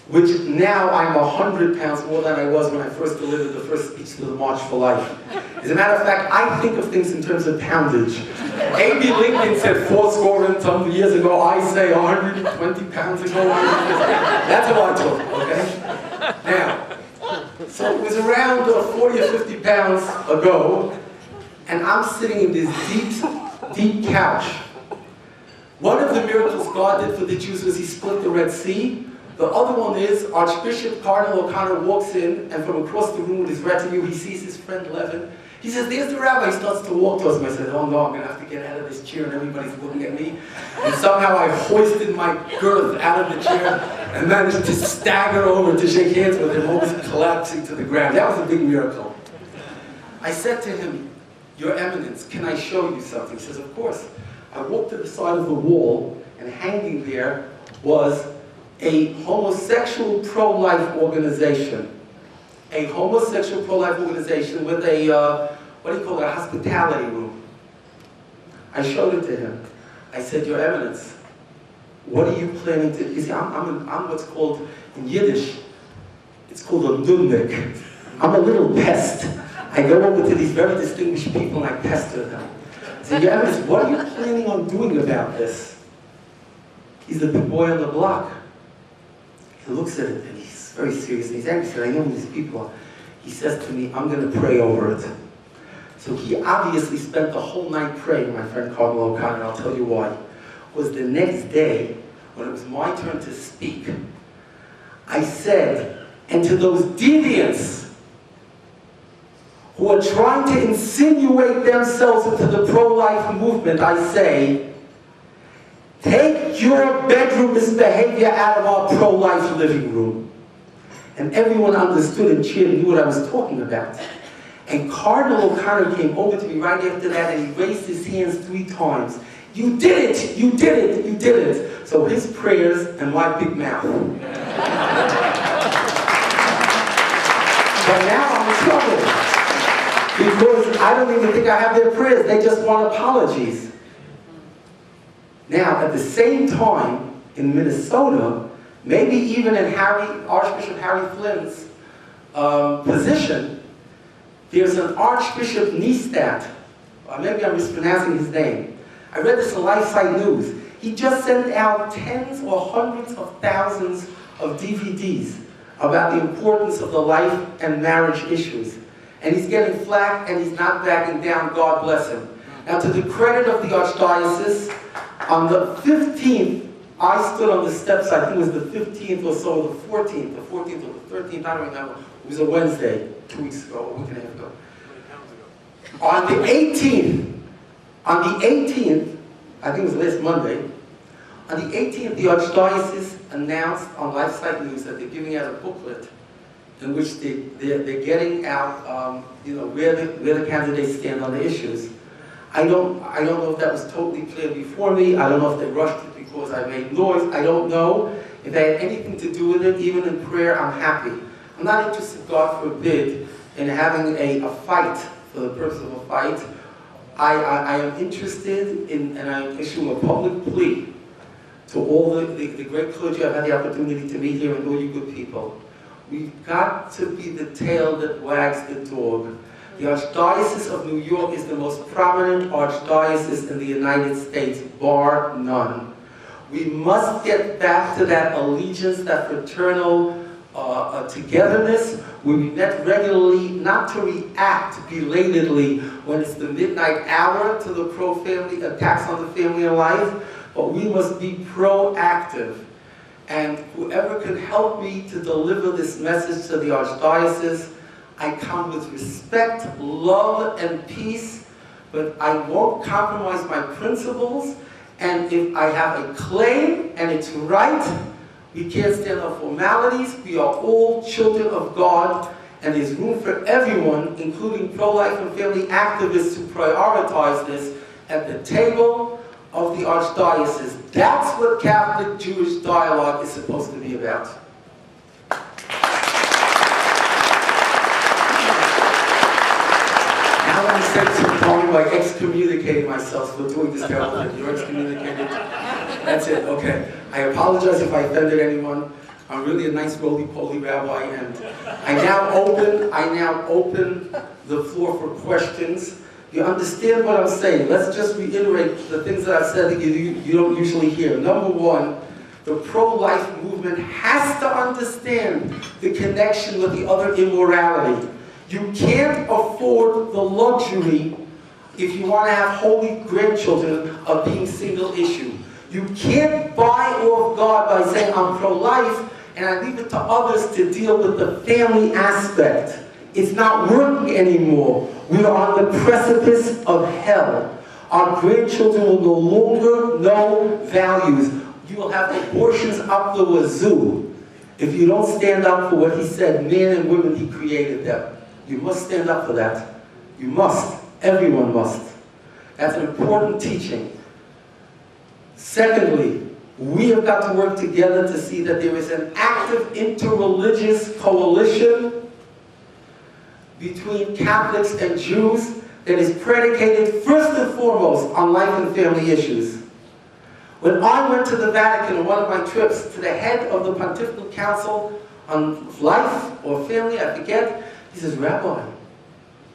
which now I'm 100 pounds more than I was when I first delivered the first speech to the March for Life. As a matter of fact, I think of things in terms of poundage. A.B. Lincoln said 40 and some years ago, I say 120 pounds ago. That's how I talk, okay? Now, so it was around 40 or 50 pounds ago, and I'm sitting in this deep couch. One of the miracles God did for the Jews was he split the Red Sea. The other one is Archbishop Cardinal O'Connor walks in, and from across the room with his retinue, he sees his friend Levin. He says, there's the rabbi. He starts to walk towards me. I said, oh no, I'm going to have to get out of this chair, and everybody's looking at me. And somehow I hoisted my girth out of the chair and managed to stagger over to shake hands with him, almost collapsing to the ground. That was a big miracle. I said to him, Your Eminence, can I show you something? He says, of course. I walked to the side of the wall, and hanging there was a homosexual pro-life organization. A homosexual pro-life organization with a, what do you call it, a hospitality room. I showed it to him. I said, Your Eminence, what are you planning to, you see, I'm what's called, in Yiddish, it's called a nudnik. I'm a little pest. I go over to these very distinguished people and I pester them. I said, Your Eminence, what are you planning on doing about this? He's the big boy on the block. He looks at it and he's very serious. And he's angry. He said, I know who these people are. He says to me, I'm going to pray over it. So he obviously spent the whole night praying, my friend Cardinal O'Connor, and I'll tell you why. It was the next day, when it was my turn to speak, I said, and to those deviants who are trying to insinuate themselves into the pro-life movement, I say, take your bedroom misbehavior out of our pro-life living room. And everyone understood and cheered and knew what I was talking about. And Cardinal O'Connor came over to me right after that and he raised his hands 3 times. You did it! You did it! You did it! So his prayers and my big mouth. But now I'm in trouble. Because I don't even think I have their prayers. They just want apologies. Now, at the same time, in Minnesota, maybe even in Archbishop Harry Flynn's position, there's an Archbishop Niestat. Maybe I'm mispronouncing his name. I read this in LifeSite News. He just sent out tens or hundreds of thousands of DVDs about the importance of the life and marriage issues. And he's getting flack and he's not backing down, God bless him. Now to the credit of the Archdiocese, on the 15th, I stood on the steps, I think it was the 15th or so, the 14th or the 13th, I don't remember. It was a Wednesday, 2 weeks ago, a week and a half ago. On the 18th, I think it was last Monday, on the 18th, the Archdiocese announced on LifeSite News that they're giving out a booklet in which they're getting out, where the candidates stand on the issues. I don't know if that was totally clear before me. I don't know if they rushed it because I made noise. I don't know if they had anything to do with it. Even in prayer, I'm happy. I'm not interested, God forbid, in having a fight for the purpose of a fight. I am interested in, and I'm issuing a public plea to all the great clergy I've had the opportunity to meet here and all you good people. We've got to be the tail that wags the dog. The Archdiocese of New York is the most prominent archdiocese in the United States, bar none. We must get back to that allegiance, that fraternal togetherness, where we met regularly, not to react belatedly when it's the midnight hour to the pro-family attacks on the family and life, but we must be proactive. And whoever can help me to deliver this message to the Archdiocese, I come with respect, love, and peace, but I won't compromise my principles. And if I have a claim and it's right, we can't stand on formalities. We are all children of God, and there's room for everyone, including pro-life and family activists, to prioritize this at the table of the Archdiocese. That's what Catholic-Jewish dialogue is supposed to be about. Now let me say some time by excommunicating myself for doing this terrible thing. You're excommunicated. That's it, okay. I apologize if I offended anyone. I'm really a nice roly-poly rabbi, and I now open the floor for questions. You understand what I'm saying? Let's just reiterate the things that I've said that you don't usually hear. Number one, the pro-life movement has to understand the connection with the other immorality. You can't afford the luxury, if you want to have holy grandchildren, of being single issue. You can't buy off God by saying, I'm pro-life, and I leave it to others to deal with the family aspect. It's not working anymore. We are on the precipice of hell. Our grandchildren will no longer know values. You will have abortions up the wazoo if you don't stand up for what he said, man and women, he created them. You must stand up for that. You must. Everyone must. That's an important teaching. Secondly, we have got to work together to see that there is an active interreligious coalition between Catholics and Jews that is predicated first and foremost on life and family issues. When I went to the Vatican on one of my trips to the head of the Pontifical Council on life or family, I forget, he says, Rabbi,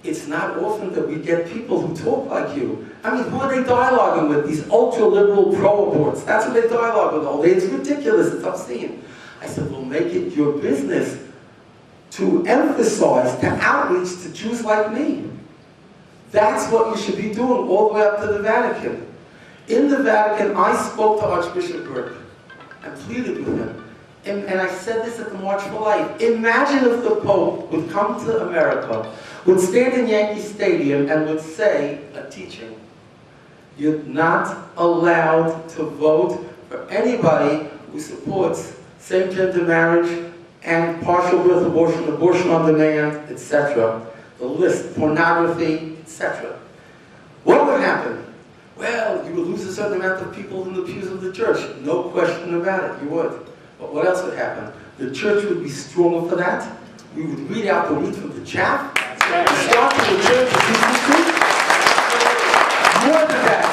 it's not often that we get people who talk like you. I mean, who are they dialoguing with? These ultra-liberal pro-aborts. That's what they dialogue with all day. It's ridiculous. It's obscene. I said, well, make it your business to emphasize, to outreach to Jews like me. That's what you should be doing all the way up to the Vatican. In the Vatican, I spoke to Archbishop Burke and pleaded with him. And I said this at the March for Life. Imagine if the Pope would come to America, would stand in Yankee Stadium and would say a teaching. You're not allowed to vote for anybody who supports same-gender marriage and partial birth abortion, abortion on demand, etc. The list, pornography, etc. What would happen? Well, you would lose a certain amount of people in the pews of the church. No question about it, you would. But what else would happen? The church would be stronger for that. We would weed out the wheat from the chaff. Start from the church of Jesus Christ. More than that,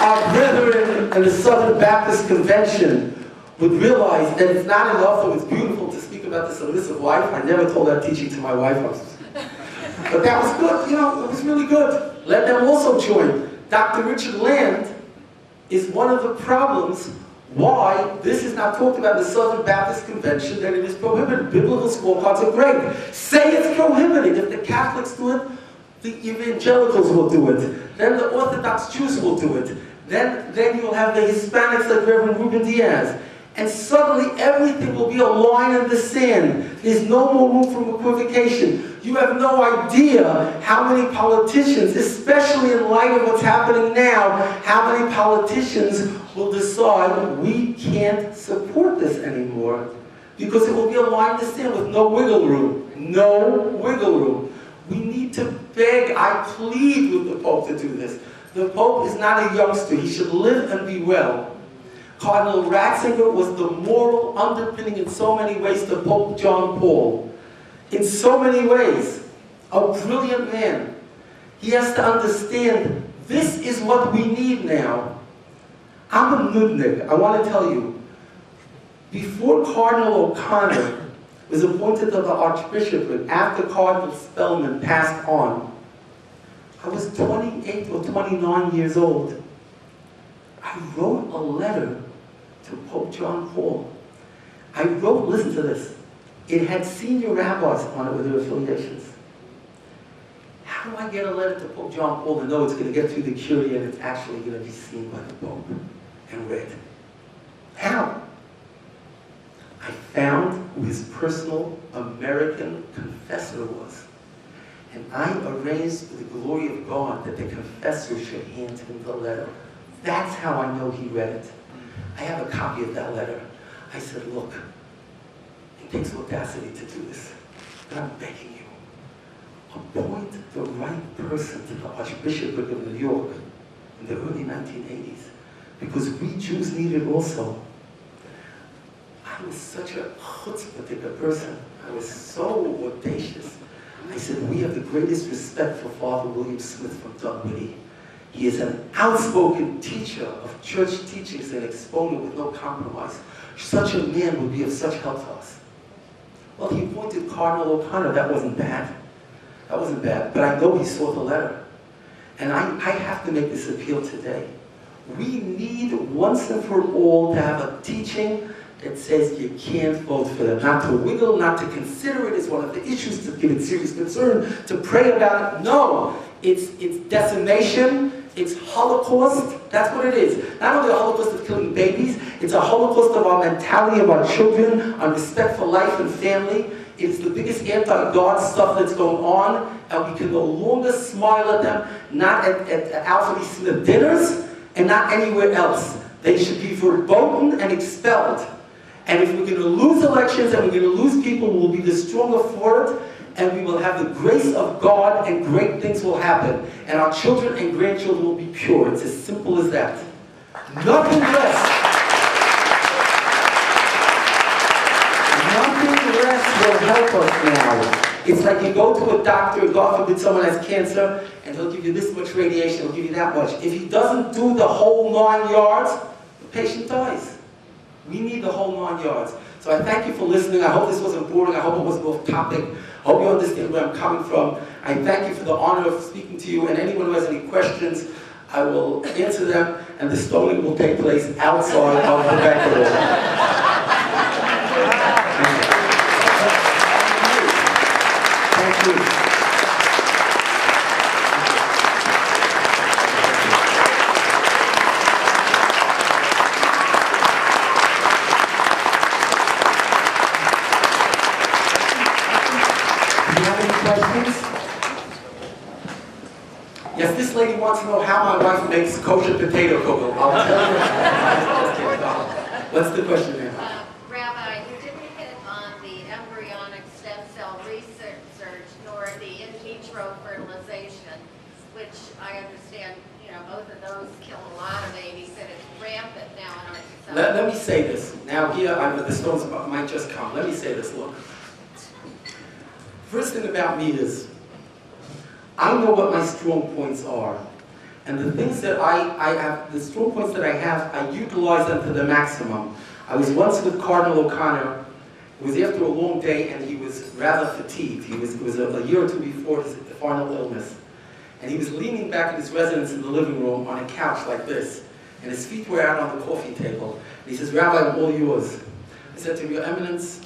our brethren in the Southern Baptist Convention would realize that it's not enough, though it's beautiful to speak about the submissive life. I never told that teaching to my wife. But that was good, you know, it was really good. Let them also join. Dr. Richard Land is one of the problems why this is not talked about in the Southern Baptist Convention, that it is prohibited. Biblical scorecards are great. Say it's prohibited. If the Catholics do it, the evangelicals will do it. Then the Orthodox Jews will do it. Then you'll have the Hispanics like Reverend Ruben Diaz. And suddenly everything will be a line in the sand. There's no more room for equivocation. You have no idea how many politicians, especially in light of what's happening now, how many politicians will decide we can't support this anymore. Because it will be a line in the sand with no wiggle room. No wiggle room. We need to beg, I plead with the Pope to do this. The Pope is not a youngster. He should live and be well. Cardinal Ratzinger was the moral underpinning in so many ways to Pope John Paul. In so many ways. A brilliant man. He has to understand this is what we need now. I'm a nudnik. I want to tell you, before Cardinal O'Connor was appointed to the archbishopric, after Cardinal Spellman passed on, I was 28 or 29 years old. I wrote a letter to Pope John Paul. I wrote, listen to this, it had senior rabbis on it with their affiliations. How do I get a letter to Pope John Paul to know it's going to get through the Curia and it's actually going to be seen by the Pope and read? How? I found who his personal American confessor was. And I arranged for the glory of God that the confessor should hand him the letter. That's how I know he read it. I have a copy of that letter. I said, look, it takes audacity to do this, but I'm begging you, appoint the right person to the Archbishopric of New York in the early 1980s, because we Jews need it also. I was such a chutzpah person. I was so audacious. I said, we have the greatest respect for Father William Smith from Dunwoody. He is an outspoken teacher of church teachings and exponent with no compromise. Such a man would be of such help to us. Well, he appointed Cardinal O'Connor. That wasn't bad. That wasn't bad. But I know he saw the letter. And I have to make this appeal today. We need once and for all to have a teaching that says you can't vote for them. Not to wiggle, not to consider it as one of the issues, to give it serious concern, to pray about it. No, it's decimation, it's Holocaust. That's what it is. Not only a Holocaust of killing babies, it's a Holocaust of our mentality, of our children, on respect for life and family. It's the biggest anti-God stuff that's going on, and we can no longer smile at them, not at Alfred E. Smith dinners, and not anywhere else. They should be verboten and expelled. And if we're going to lose elections and we're going to lose people, we'll be the stronger for it, and we will have the grace of God, and great things will happen. And our children and grandchildren will be pure. It's as simple as that. Nothing less. Nothing less will help us now. It's like you go to a doctor, God forbid someone has cancer, and he'll give you this much radiation, he'll give you that much. If he doesn't do the whole 9 yards, the patient dies. We need the whole 9 yards. So I thank you for listening. I hope this wasn't boring. I hope it wasn't off topic. I hope you understand where I'm coming from. I thank you for the honor of speaking to you, and anyone who has any questions, I will answer them, and the stoning will take place outside of the banquet hall. Thank you. Yes, this lady wants to know how my wife makes kosher potato kugel. I'll tell you. What's the question, ma'am? Rabbi, you didn't hit on the embryonic stem cell research nor the in vitro fertilization, which I understand, both of those kill a lot of babies, and it's rampant now in our society. Let me say this. Now here, the stones might just come. Let me say this, look. First thing about me is, I know what my strong points are. And the things that I have, the strong points that I have, I utilize them to the maximum. I was once with Cardinal O'Connor. It was after a long day, and he was rather fatigued. It was a year or two before his final illness. And he was leaning back in his residence in the living room on a couch like this. And his feet were out on the coffee table. And he says, "Rabbi, I'm all yours." I said to him, "Your Eminence,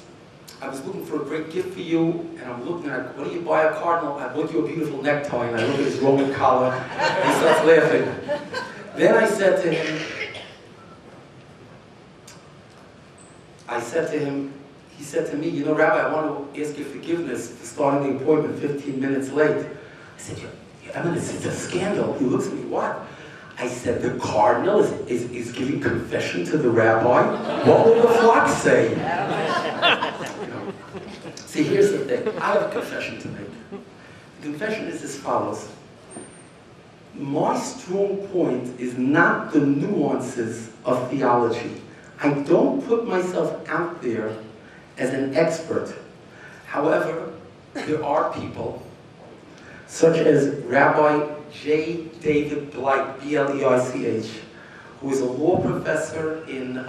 I was looking for a great gift for you, and I'm looking at, what do you buy a cardinal? I bought you a beautiful necktie," and I look at his Roman collar, and he starts laughing. Then I said to him, he said to me, "Rabbi, I want to ask you forgiveness for starting the appointment 15 minutes late." I said, "Your Eminence, it's a scandal." He looks at me, "What?" I said, "The cardinal is giving confession to the rabbi? What will the flock say?" See, here's the thing. I have a confession to make. The confession is as follows. My strong point is not the nuances of theology. I don't put myself out there as an expert. However, there are people, such as Rabbi J. David Blight, B-L-E-I-C-H, who is a law professor in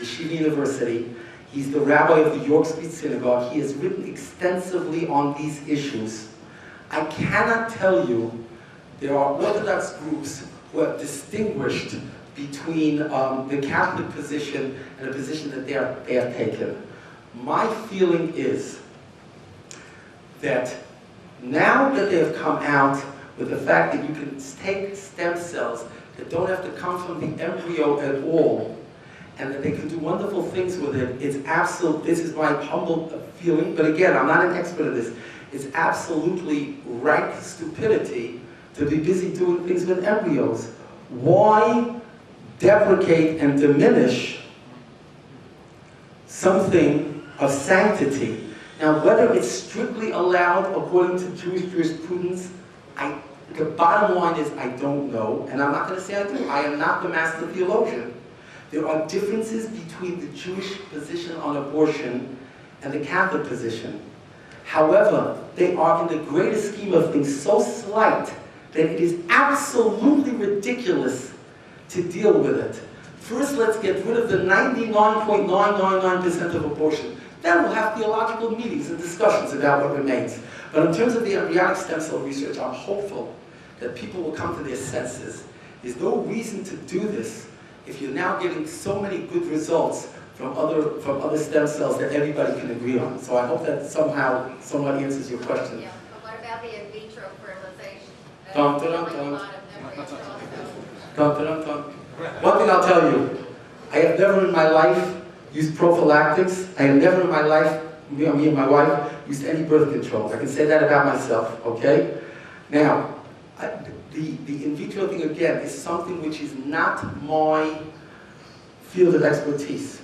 Yeshiva University. He's the rabbi of the York Street Synagogue. He has written extensively on these issues. I cannot tell you, there are Orthodox groups who have distinguished between the Catholic position and the position that they have taken. My feeling is that now that they have come out with the fact that you can take stem cells that don't have to come from the embryo at all, and that they can do wonderful things with it, it's absolute, this is my humble feeling, but again, I'm not an expert in this, it's absolutely rank stupidity to be busy doing things with embryos. Why deprecate and diminish something of sanctity? Now, whether it's strictly allowed according to Jewish jurisprudence, the bottom line is I don't know, and I'm not going to say I do. I am not the master theologian. There are differences between the Jewish position on abortion and the Catholic position. However, they are, in the greater scheme of things, so slight that it is absolutely ridiculous to deal with it. First, let's get rid of the 99.999% of abortion. Then we'll have theological meetings and discussions about what remains. But in terms of the embryonic stem cell research, I'm hopeful that people will come to their senses. There's no reason to do this if you're now getting so many good results from other stem cells that everybody can agree on. So I hope that somehow somewhat answers your question. Yeah, but what about the in vitro fertilization? Dun, dun, dun, dun. One thing I'll tell you, I have never in my life used prophylactics. I have never in my life, me and my wife, used any birth control. I can say that about myself, okay? Now, the in vitro thing, again, is something which is not my field of expertise.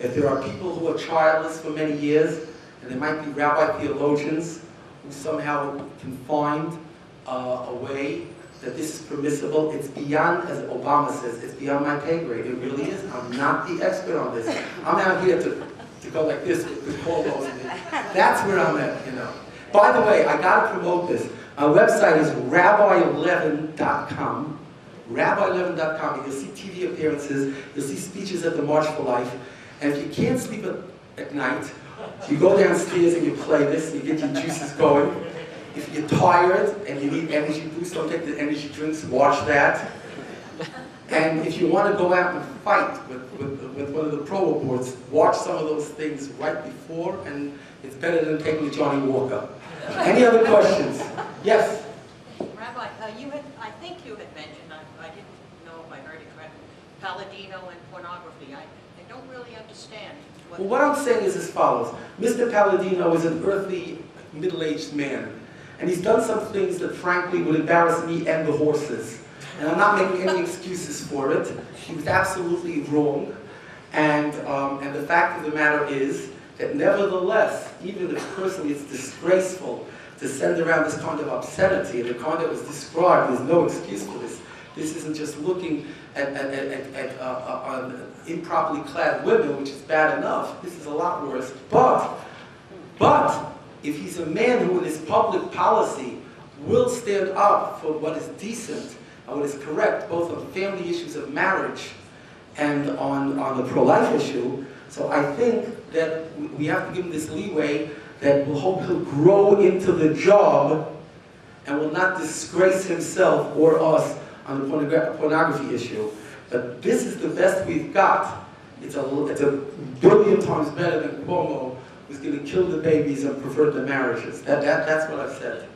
If there are people who are childless for many years, and there might be rabbi theologians who somehow can find a way that this is permissible, it's beyond, as Obama says, it's beyond my pay grade. It really is. I'm not the expert on this. I'm out here to go like this with the cornrows. That's where I'm at, you know. By the way, I gotta promote this. My website is RabbiLevin.com. RabbiLevin.com. You'll see TV appearances, you'll see speeches at the March for Life. And if you can't sleep at night, you go downstairs and you play this, and you get your juices going. If you're tired and you need energy boost, don't take the energy drinks, watch that. And if you want to go out and fight with one of the pro awards, watch some of those things right before, and it's better than taking the Johnny Walker. Any other questions? Yes? Rabbi, I think you had mentioned, I didn't know if I heard it correctly, Palladino and pornography. I don't really understand. Well, what I'm saying is as follows. Mr. Palladino is an earthy, middle-aged man. And he's done some things that frankly would embarrass me and the horses. And I'm not making any excuses for it. He was absolutely wrong. And the fact of the matter is that nevertheless, even if personally it's disgraceful to send around this kind of obscenity, and the kind that was described, there's no excuse for this. This isn't just looking at improperly clad women, which is bad enough. This is a lot worse. But if he's a man who in his public policy will stand up for what is decent and what is correct, both on family issues of marriage and on the pro-life issue, so I think that we have to give him this leeway that we'll hope he'll grow into the job and will not disgrace himself or us on the pornography issue. But this is the best we've got. It's a billion times better than Cuomo, who's going to kill the babies and pervert the marriages. That's what I've said.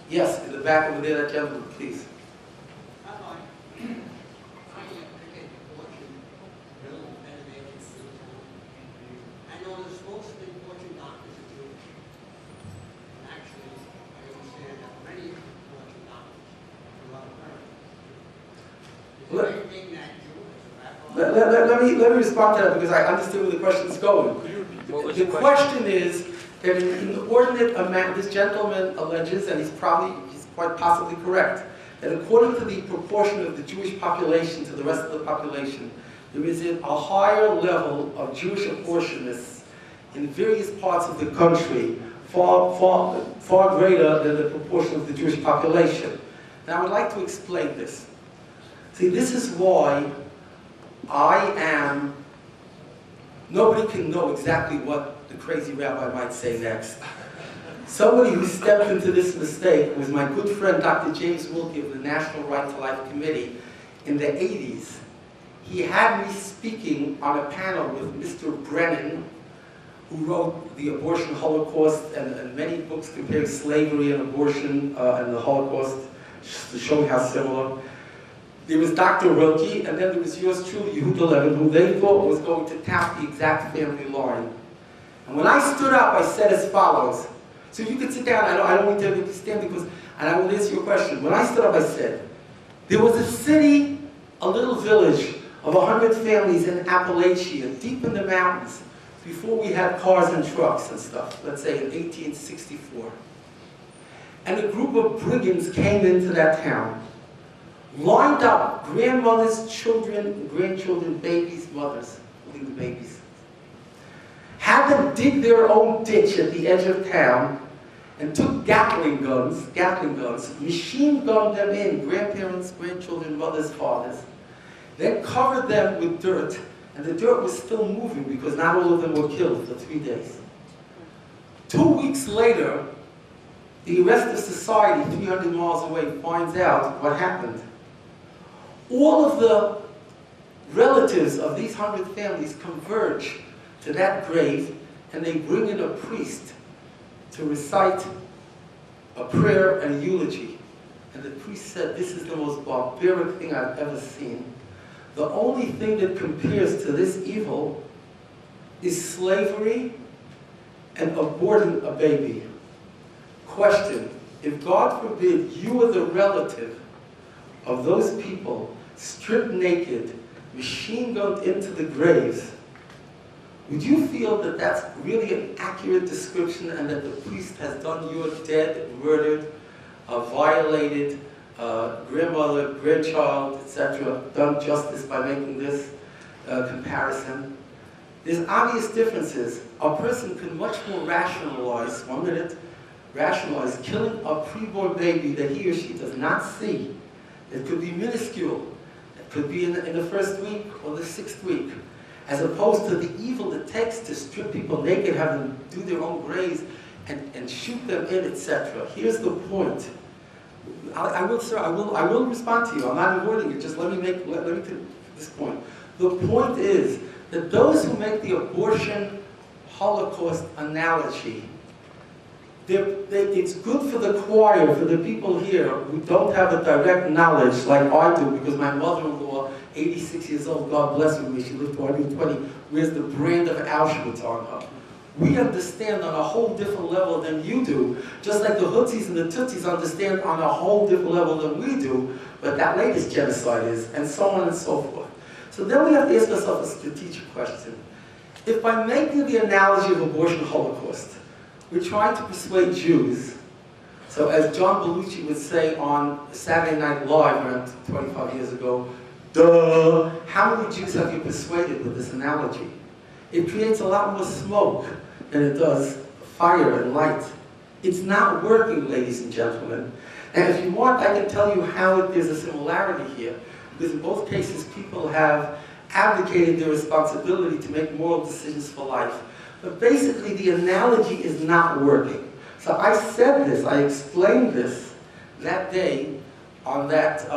Yes, in the back over there, that gentleman, please. I know there's most of the important doctors are Jewish. And actually, I understand that many important doctors are not American. Is there anything that Jewish? Let me respond to that because I understood where the question's going. The question is that in the ordinate amount, this gentleman alleges, and he's quite possibly correct, that according to the proportion of the Jewish population to the rest of the population, there is a higher level of Jewish abortionists in various parts of the country, far greater than the proportion of the Jewish population. Now I would like to explain this. See, this is why nobody can know exactly what the crazy rabbi might say next. Somebody who stepped into this mistake was my good friend Dr. James Wilkie of the National Right to Life Committee in the 80s. He had me speaking on a panel with Mr. Brennan, who wrote The Abortion Holocaust and many books comparing slavery and abortion and the Holocaust, to show how similar. There was Dr. Wilkie, and then there was yours truly, Yehuda Levin, who they thought was going to tap the exact family line. And when I stood up, I said as follows. So you can sit down, I don't want to stand because, and I will answer your question. When I stood up, I said, there was a city, a little village of 100 families in Appalachia, deep in the mountains, before we had cars and trucks and stuff, let's say in 1864. And a group of brigands came into that town, lined up, grandmothers, children, grandchildren, babies, mothers, including the babies. Had them dig their own ditch at the edge of town and took Gatling guns, machine gunned them in, grandparents, grandchildren, mothers, fathers, then covered them with dirt, and the dirt was still moving because not all of them were killed for 3 days. 2 weeks later, the rest of society 300 miles away finds out what happened. All of the relatives of these 100 families converge to that grave, and they bring in a priest to recite a prayer and a eulogy. And the priest said, "This is the most barbaric thing I've ever seen. The only thing that compares to this evil is slavery and aborting a baby." Question: if God forbid you were the relative of those people stripped naked, machine gunned into the graves, would you feel that that's really an accurate description and that the priest has done your dead, murdered, violated grandmother, grandchild, etc., done justice by making this comparison? There's obvious differences. A person can much more rationalize, rationalize killing a preborn baby that he or she does not see. It could be minuscule. It could be in the first week or the 6th week, as opposed to the evil it takes to strip people naked, have them do their own graves, and shoot them in, etc. Here's the point. I will respond to you. I'm not avoiding it. Just let me take this point. The point is that those who make the abortion Holocaust analogy, it's good for the choir, for the people here who don't have a direct knowledge like I do, because my mother-in-law, 86 years old, God bless her, she lived to 120, wears the brand of Auschwitz on her. We understand on a whole different level than you do, just like the Hutsis and the Tutsis understand on a whole different level than we do, but that latest genocide is, and so on and so forth. So then we have to ask ourselves a strategic question. If by making the analogy of abortion Holocaust, we're trying to persuade Jews, so as John Belushi would say on Saturday Night Live around 25 years ago, duh, how many Jews have you persuaded with this analogy? It creates a lot more smoke than it does fire and light. It's not working, ladies and gentlemen. And if you want, I can tell you how there's a similarity here. Because in both cases, people have abdicated their responsibility to make moral decisions for life. But basically, the analogy is not working. So I said this, I explained this that day on that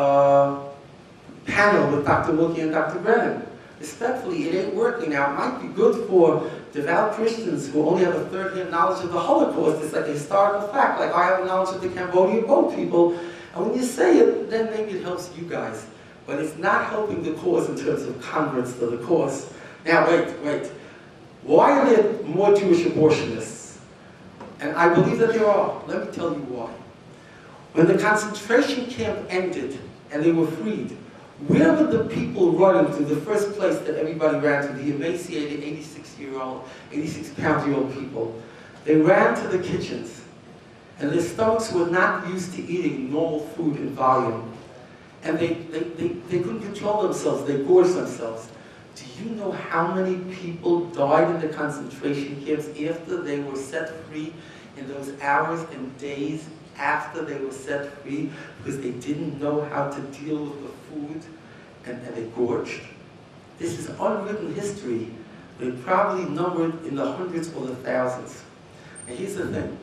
panel with Dr. Wilkie and Dr. Brennan. Respectfully, it ain't working. Now, it might be good for devout Christians who only have a third-hand knowledge of the Holocaust. It's like a historical fact, like I have a knowledge of the Cambodian boat people. And when you say it, then maybe it helps you guys. But it's not helping the cause in terms of converts to the cause. Now, wait. Why are there more Jewish abortionists? And I believe that there are. Let me tell you why. When the concentration camp ended and they were freed, where were the people running to? The first place that everybody ran to, the emaciated 86-pound-year-old people. They ran to the kitchens, and their stomachs were not used to eating normal food in volume. And they couldn't control themselves, they gorged themselves. Do you know how many people died in the concentration camps after they were set free, in those hours and days after they were set free, because they didn't know how to deal with the food and they gorged? This is unwritten history, but it probably numbered in the hundreds or the thousands. And here's the thing.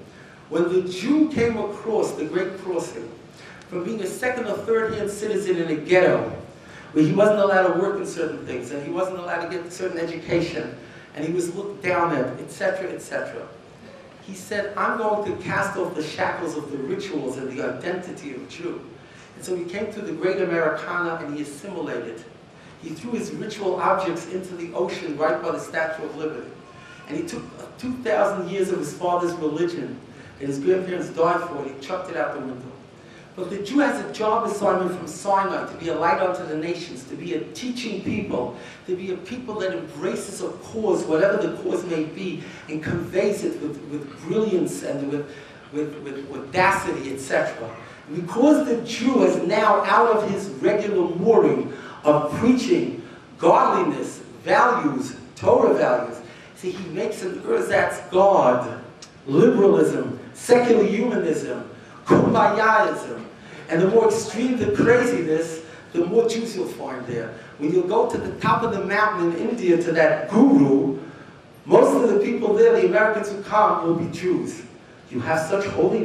When the Jew came across the Great Crossing, from being a second or third-hand citizen in a ghetto, where he wasn't allowed to work in certain things, and he wasn't allowed to get certain education, and he was looked down at, etc., etc. He said, I'm going to cast off the shackles of the rituals and the identity of Jew. And so he came to the Great Americana and he assimilated. He threw his ritual objects into the ocean right by the Statue of Liberty. And he took 2,000 years of his father's religion that his grandparents died for, and he chucked it out the window. But the Jew has a job assignment from Sinai to be a light unto the nations, to be a teaching people, to be a people that embraces a cause, whatever the cause may be, and conveys it with brilliance and with audacity, etc. Because the Jew is now out of his regular mooring of preaching godliness, values, Torah values, see, he makes an ersatz God, liberalism, secular humanism, kumbayaism. And the more extreme the craziness, the more Jews you'll find there. When you go to the top of the mountain in India to that guru, most of the people there, the Americans who come, will be Jews. You have such holiness.